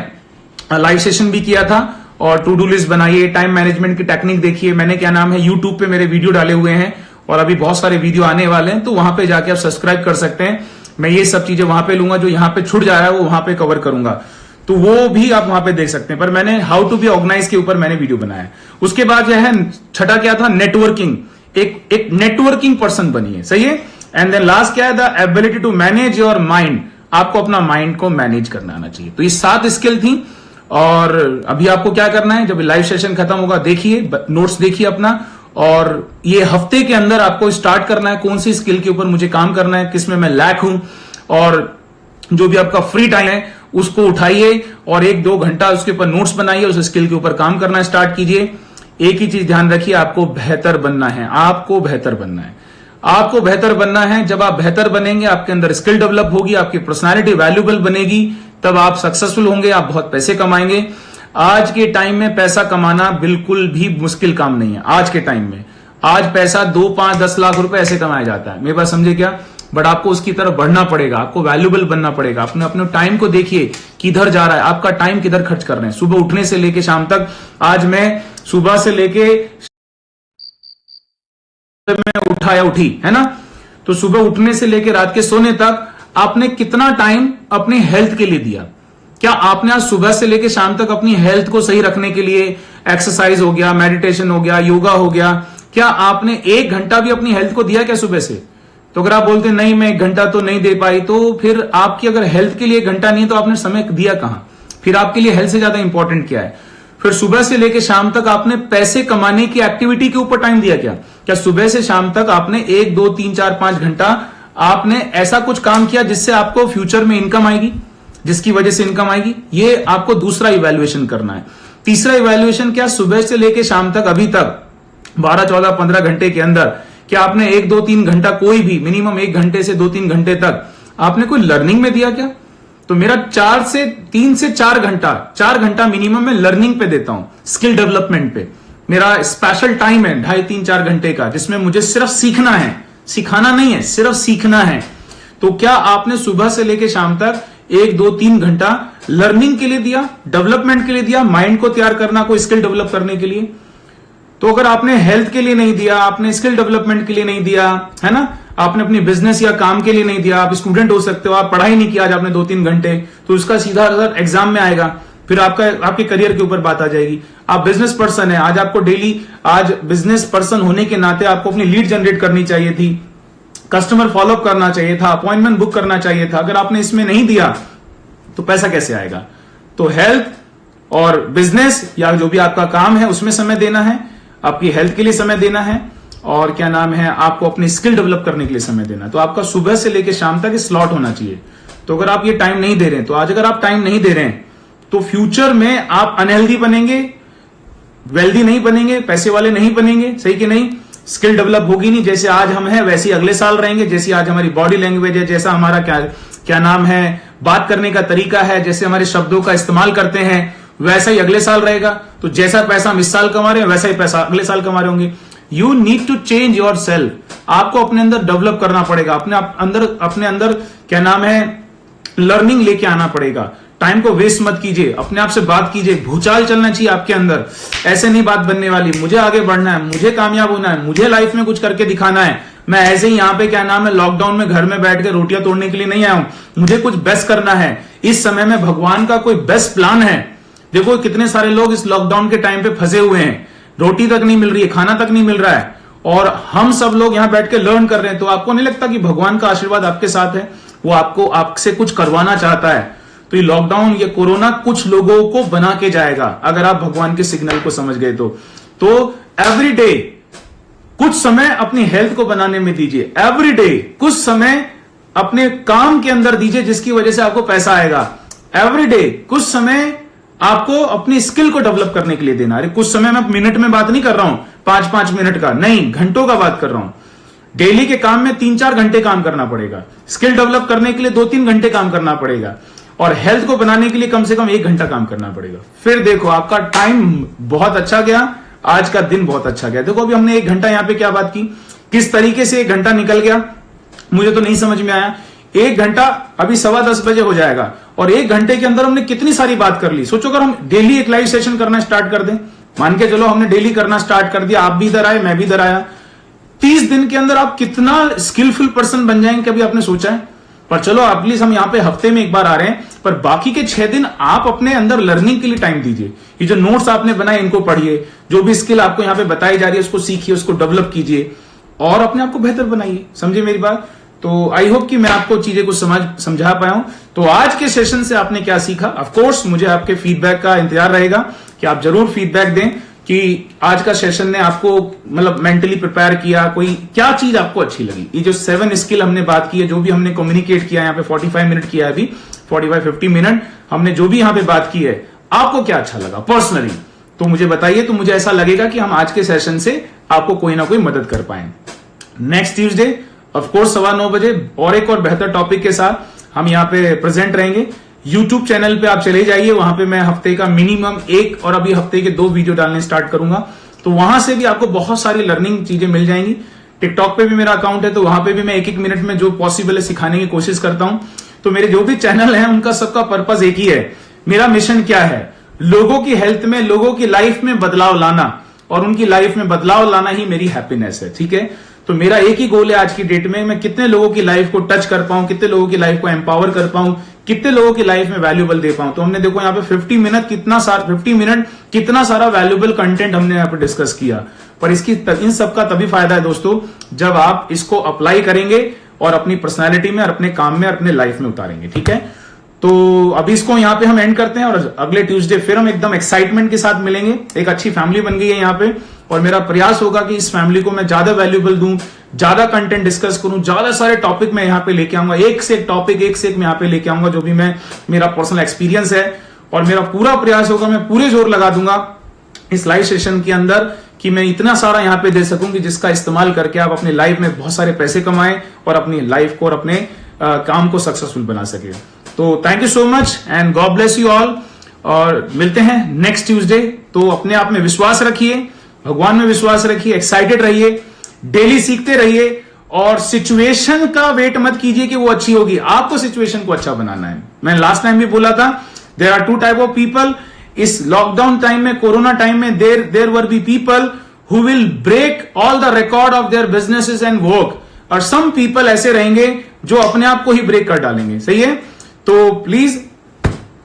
लाइव सेशन भी किया था, और टू डू लिस्ट बनाइए, टाइम मैनेजमेंट की टेक्निक देखिए। मैंने क्या नाम है यूट्यूब पे मेरे वीडियो डाले हुए हैं, और अभी बहुत सारे वीडियो आने वाले हैं, तो वहां पे जाके आप सब्सक्राइब कर सकते हैं। मैं ये सब चीजें वहां पे लूंगा, जो यहां पे छूट जा रहा है वो वहां पे कवर करूंगा, तो वो भी आप वहां पे देख सकते हैं। पर मैंने हाउ टू बी ऑर्गेनाइज के ऊपर मैंने वीडियो बनाया। उसके बाद जो है छठा क्या था, नेटवर्किंग, एक नेटवर्किंग पर्सन बनिए, सही है। एंड देन लास्ट क्या है, the ability to manage your mind, आपको अपना माइंड को मैनेज करना आना चाहिए। तो ये 7 स्किल थी। और अभी आपको क्या करना है, जब लाइव सेशन खत्म होगा देखिए, नोट्स देखिए अपना, और ये हफ्ते के अंदर आपको स्टार्ट करना है कौन सी स्किल के ऊपर मुझे काम करना है, किसमें मैं लैक हूं, और जो भी आपका फ्री टाइम है उसको उठाइए और 1-2 घंटा उसके ऊपर नोट्स बनाइए, उस स्किल के ऊपर काम करना स्टार्ट कीजिए। एक ही चीज ध्यान रखिए, आपको बेहतर बनना है, आपको बेहतर बनना है, आपको बेहतर बनना है। जब आप बेहतर बनेंगे, आपके अंदर स्किल डेवलप होगी, आपकी पर्सनालिटी वैल्यूएबल बनेगी, तब आप सक्सेसफुल होंगे, आप बहुत पैसे कमाएंगे। आज के टाइम में पैसा कमाना बिल्कुल भी मुश्किल काम नहीं है। आज के टाइम में आज पैसा 2, 5, 10 लाख रुपए ऐसे कमाया जाता है, मेरी बात समझे क्या। बट आपको उसकी तरफ बढ़ना पड़ेगा, आपको वैल्यूएबल बनना पड़ेगा। अपने अपने टाइम को देखिए किधर जा रहा है, आपका टाइम किधर खर्च कर रहे हैं। सुबह उठने से लेके शाम तक, आज मैं सुबह से लेके मैं उठा या उठी है ना, तो सुबह उठने से लेके रात के सोने तक आपने कितना टाइम अपनी हेल्थ के लिए दिया। क्या आपने आज सुबह से लेके शाम तक अपनी हेल्थ को सही रखने के लिए एक्सरसाइज हो गया, मेडिटेशन हो गया, योगा हो गया, क्या आपने 1 घंटा भी अपनी हेल्थ को दिया क्या सुबह से। तो अगर आप बोलते नहीं मैं 1 घंटा तो नहीं दे पाई, तो फिर आपकी अगर हेल्थ के लिए 1 घंटा नहीं है तो आपने समय दिया कहां। फिर आपके लिए हेल्थ से ज्यादा इंपॉर्टेंट क्या है। फिर सुबह से लेके शाम तक आपने पैसे कमाने की एक्टिविटी के ऊपर टाइम दिया क्या सुबह से शाम तक आपने 1, 2, 3, 4, 5 घंटा आपने ऐसा कुछ काम किया जिससे आपको फ्यूचर में इनकम आएगी, जिसकी वजह से इनकम आएगी। ये आपको दूसरा इवैल्यूएशन करना है। तीसरा इवैल्यूएशन क्या, सुबह से लेके शाम तक अभी तक 12, 14, 15 घंटे के अंदर क्या आपने 1, 2, 3 घंटा, कोई भी मिनिमम 1 घंटे से 2-3 घंटे तक आपने कोई लर्निंग में दिया क्या। तो मेरा 3 से 4 घंटा, 4 घंटा मिनिमम मैं लर्निंग पे देता हूं, स्किल डेवलपमेंट पे। मेरा स्पेशल टाइम है 2.5, 3, 4 घंटे का, जिसमें मुझे सिर्फ सीखना है, सिखाना नहीं है, सिर्फ सीखना है। तो क्या आपने सुबह से लेके शाम तक 1, 2, 3 घंटा लर्निंग के लिए दिया, डेवलपमेंट के लिए दिया, माइंड को तैयार करना, कोई स्किल डेवलप करने के लिए। तो अगर आपने हेल्थ के लिए नहीं दिया, आपने स्किल डेवलपमेंट के लिए नहीं दिया, है ना, आपने अपनी बिजनेस या काम के लिए नहीं दिया, आप स्टूडेंट हो सकते हो, आप पढ़ाई नहीं किया आज आपने 2-3 घंटे, तो उसका सीधा असर एग्जाम में आएगा। फिर आपके करियर के ऊपर बात आ जाएगी। आप बिजनेस पर्सन है, आज आपको डेली, आज बिजनेस पर्सन होने के नाते आपको अपनी लीड जनरेट करनी चाहिए थी, कस्टमर फॉलोअप करना चाहिए था, अपॉइंटमेंट बुक करना चाहिए था। अगर आपने इसमें नहीं दिया तो पैसा कैसे आएगा। तो हेल्थ और बिजनेस या जो भी आपका काम है उसमें समय देना है, आपकी हेल्थ के लिए समय देना है, और क्या नाम है, आपको अपनी स्किल डेवलप करने के लिए समय देना। तो आपका सुबह से लेकर शाम तक स्लॉट होना चाहिए। तो अगर आप ये टाइम नहीं दे रहे हैं, तो आज अगर आप टाइम नहीं दे रहे हैं तो फ्यूचर में आप अनहेल्दी बनेंगे, वेल्दी नहीं बनेंगे, पैसे वाले नहीं बनेंगे, सही कि नहीं। स्किल डेवलप होगी नहीं, जैसे आज हम हैं वैसे ही अगले साल रहेंगे, जैसी आज हमारी बॉडी लैंग्वेज है, जैसा हमारा क्या नाम है बात करने का तरीका है, जैसे हमारे शब्दों का इस्तेमाल करते हैं, वैसा ही अगले साल रहेगा। तो जैसा पैसा हम इस साल कमा रहे हैं वैसा ही पैसा अगले साल कमा रहे होंगे। You need to change yourself, आपको अपने अंदर डेवलप करना पड़ेगा, अपने अंदर क्या नाम है लर्निंग लेके आना पड़ेगा। टाइम को वेस्ट मत कीजिए, अपने आप से बात कीजिए, भूचाल चलना चाहिए आपके अंदर। ऐसे नहीं बात बनने वाली, मुझे आगे बढ़ना है, मुझे कामयाब होना है, मुझे लाइफ में कुछ करके दिखाना है। मैं ऐसे ही यहाँ पे क्या नाम है लॉकडाउन में घर में बैठ के रोटियां तोड़ने के लिए नहीं आया हूं, मुझे कुछ बेस्ट करना है। इस समय में भगवान का कोई बेस्ट प्लान है। देखो कितने सारे लोग इस लॉकडाउन के टाइम पे फंसे हुए हैं, रोटी तक नहीं मिल रही है, खाना तक नहीं मिल रहा है, और हम सब लोग यहाँ बैठ के लर्न कर रहे हैं। तो आपको नहीं लगता कि भगवान का आशीर्वाद आपके साथ है, वो आपसे कुछ करवाना चाहता है। तो ये लॉकडाउन, ये कोरोना कुछ लोगों को बना के जाएगा, अगर आप भगवान के सिग्नल को समझ गए तो एवरी डे कुछ समय अपनी हेल्थ को बनाने में दीजिए, एवरी डे कुछ समय अपने काम के अंदर दीजिए जिसकी वजह से आपको पैसा आएगा। एवरी डे कुछ समय आपको अपनी स्किल को डेवलप करने के लिए देना। अरे कुछ समय, मैं मिनट में बात नहीं कर रहा हूं, 5-5 मिनट का नहीं, घंटों का बात कर रहा हूं। डेली के काम में 3-4 घंटे काम करना पड़ेगा, स्किल डेवलप करने के लिए 2-3 घंटे काम करना पड़ेगा। और हेल्थ को बनाने के लिए कम से कम 1 घंटा काम करना पड़ेगा। फिर देखो आपका टाइम बहुत अच्छा गया, आज का दिन बहुत अच्छा गया। देखो अभी हमने 1 घंटा यहां पे क्या बात की, किस तरीके से 1 घंटा निकल गया मुझे तो नहीं समझ में आया। 1 घंटा अभी 10:15 बजे हो जाएगा और 1 घंटे के अंदर हमने कितनी सारी बात कर ली। सोचो अगर हम डेली एक लाइव सेशन करना स्टार्ट कर दें, मान के चलो हमने डेली करना स्टार्ट कर दिया, आप भी इधर आए मैं भी इधर आया, 30 दिन के अंदर आप कितना स्किलफुल पर्सन बन जाएंगे, कभी आपने सोचा है? पर चलो एटलीस्ट हम यहां पे हफ्ते में एक बार आ रहे हैं, पर बाकी के 6 दिन आप अपने अंदर लर्निंग के लिए टाइम दीजिए। ये जो नोट्स आपने बनाए इनको पढ़िए, जो भी स्किल आपको यहां पे बताई जा रही है उसको सीखिए, उसको डेवलप कीजिए और अपने आप को बेहतर बनाइए। समझे मेरी बात? तो आई होप कि मैं आपको चीजें कुछ समझा पाया हूं। तो आज के सेशन से आपने क्या सीखा? ऑफ कोर्स मुझे आपके फीडबैक का इंतजार रहेगा कि आप जरूर फीडबैक दें कि आज का सेशन ने आपको मतलब मेंटली प्रिपेयर किया, कोई क्या चीज आपको अच्छी लगी। ये जो 7 स्किल हमने बात की है, जो भी हमने कम्युनिकेट किया यहाँ पे 45 मिनट किया है, अभी 45-50 मिनट हमने जो भी यहाँ पे बात की है, आपको क्या अच्छा लगा पर्सनली तो मुझे बताइए। तो मुझे ऐसा लगेगा कि हम आज के सेशन से आपको कोई ना कोई मदद कर पाए। नेक्स्ट ट्यूसडे ऑफ कोर्स 9:15 बजे और एक और बेहतर टॉपिक के साथ हम यहाँ पे प्रेजेंट रहेंगे। यूट्यूब चैनल पे आप चले जाइए, वहां पे मैं हफ्ते का मिनिमम 1 और अभी हफ्ते के 2 वीडियो डालने स्टार्ट करूंगा, तो वहां से भी आपको बहुत सारी लर्निंग चीजें मिल जाएंगी। टिकटॉक पे भी मेरा अकाउंट है, तो वहां पे भी मैं 1-1 मिनट में जो पॉसिबल है सिखाने की कोशिश करता हूं। तो मेरे जो भी चैनल है उनका सबका पर्पज एक ही है। मेरा मिशन क्या है? लोगों की हेल्थ में, लोगों की लाइफ में बदलाव लाना, और उनकी लाइफ में बदलाव लाना ही मेरी हैप्पीनेस है। ठीक है, तो मेरा एक ही गोल है आज की डेट में, मैं कितने लोगों की लाइफ को टच कर पाऊं, कितने लोगों की लाइफ को एम्पावर कर पाऊं, कितने लोगों की लाइफ में वैल्यूबल दे पाऊं। तो हमने देखो यहाँ पे 50 मिनट कितना सारा वैल्यूबल कंटेंट हमने यहाँ पे डिस्कस किया। पर इन सबका तभी फायदा है दोस्तों जब आप इसको अप्लाई करेंगे और अपनी पर्सनैलिटी में और अपने काम में और अपने लाइफ में उतारेंगे। ठीक है, तो अभी इसको यहाँ पे हम एंड करते हैं और अगले ट्यूसडे फिर हम एकदम एक्साइटमेंट के साथ मिलेंगे। एक अच्छी फैमिली बन गई है यहाँ पे, और मेरा प्रयास होगा कि इस फैमिली को मैं ज्यादा वैल्यूबल दूं, ज्यादा कंटेंट डिस्कस करूं, ज्यादा सारे टॉपिक मैं यहाँ पे लेके आऊंगा, एक से एक टॉपिक एक से एक मैं यहाँ पे लेके आऊंगा, जो भी मैं मेरा पर्सनल एक्सपीरियंस है। और मेरा पूरा प्रयास होगा, मैं पूरे जोर लगा दूंगा इस लाइव सेशन के अंदर कि मैं इतना सारा यहाँ पे दे सकूं कि जिसका इस्तेमाल करके आप अपने लाइफ में बहुत सारे पैसे कमाएं और अपनी लाइफ को और अपने काम को सक्सेसफुल बना सके। तो thank you so much and God bless you all, और मिलते हैं नेक्स्ट ट्यूसडे। तो अपने आप में विश्वास रखिए, भगवान में विश्वास रखिए, एक्साइटेड रहिए, डेली सीखते रहिए, और सिचुएशन का वेट मत कीजिए कि वो अच्छी होगी, आपको सिचुएशन को अच्छा बनाना है। मैं लास्ट टाइम भी बोला था, there are 2 type of people. इस लॉकडाउन टाइम में, कोरोना टाइम में there were be people who will break all the record of their businesses and work, और सम पीपल ऐसे रहेंगे जो अपने आप को ही ब्रेक कर डालेंगे। सही है, तो प्लीज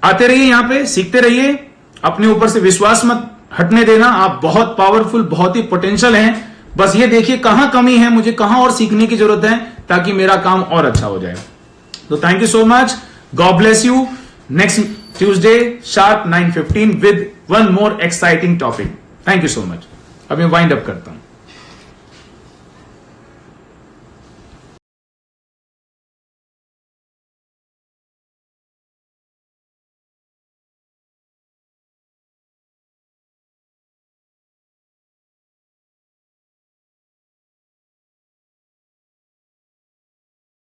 आते रहिए, यहां पे सीखते रहिए, अपने ऊपर से विश्वास मत हटने देना। आप बहुत पावरफुल, बहुत ही पोटेंशियल हैं, बस ये देखिए कहां कमी है, मुझे कहां और सीखने की जरूरत है ताकि मेरा काम और अच्छा हो जाए। तो thank you so much, God bless you. Next Tuesday sharp 9:15 with one more exciting topic. Thank you so much. अब मैं वाइंड अप करता हूं।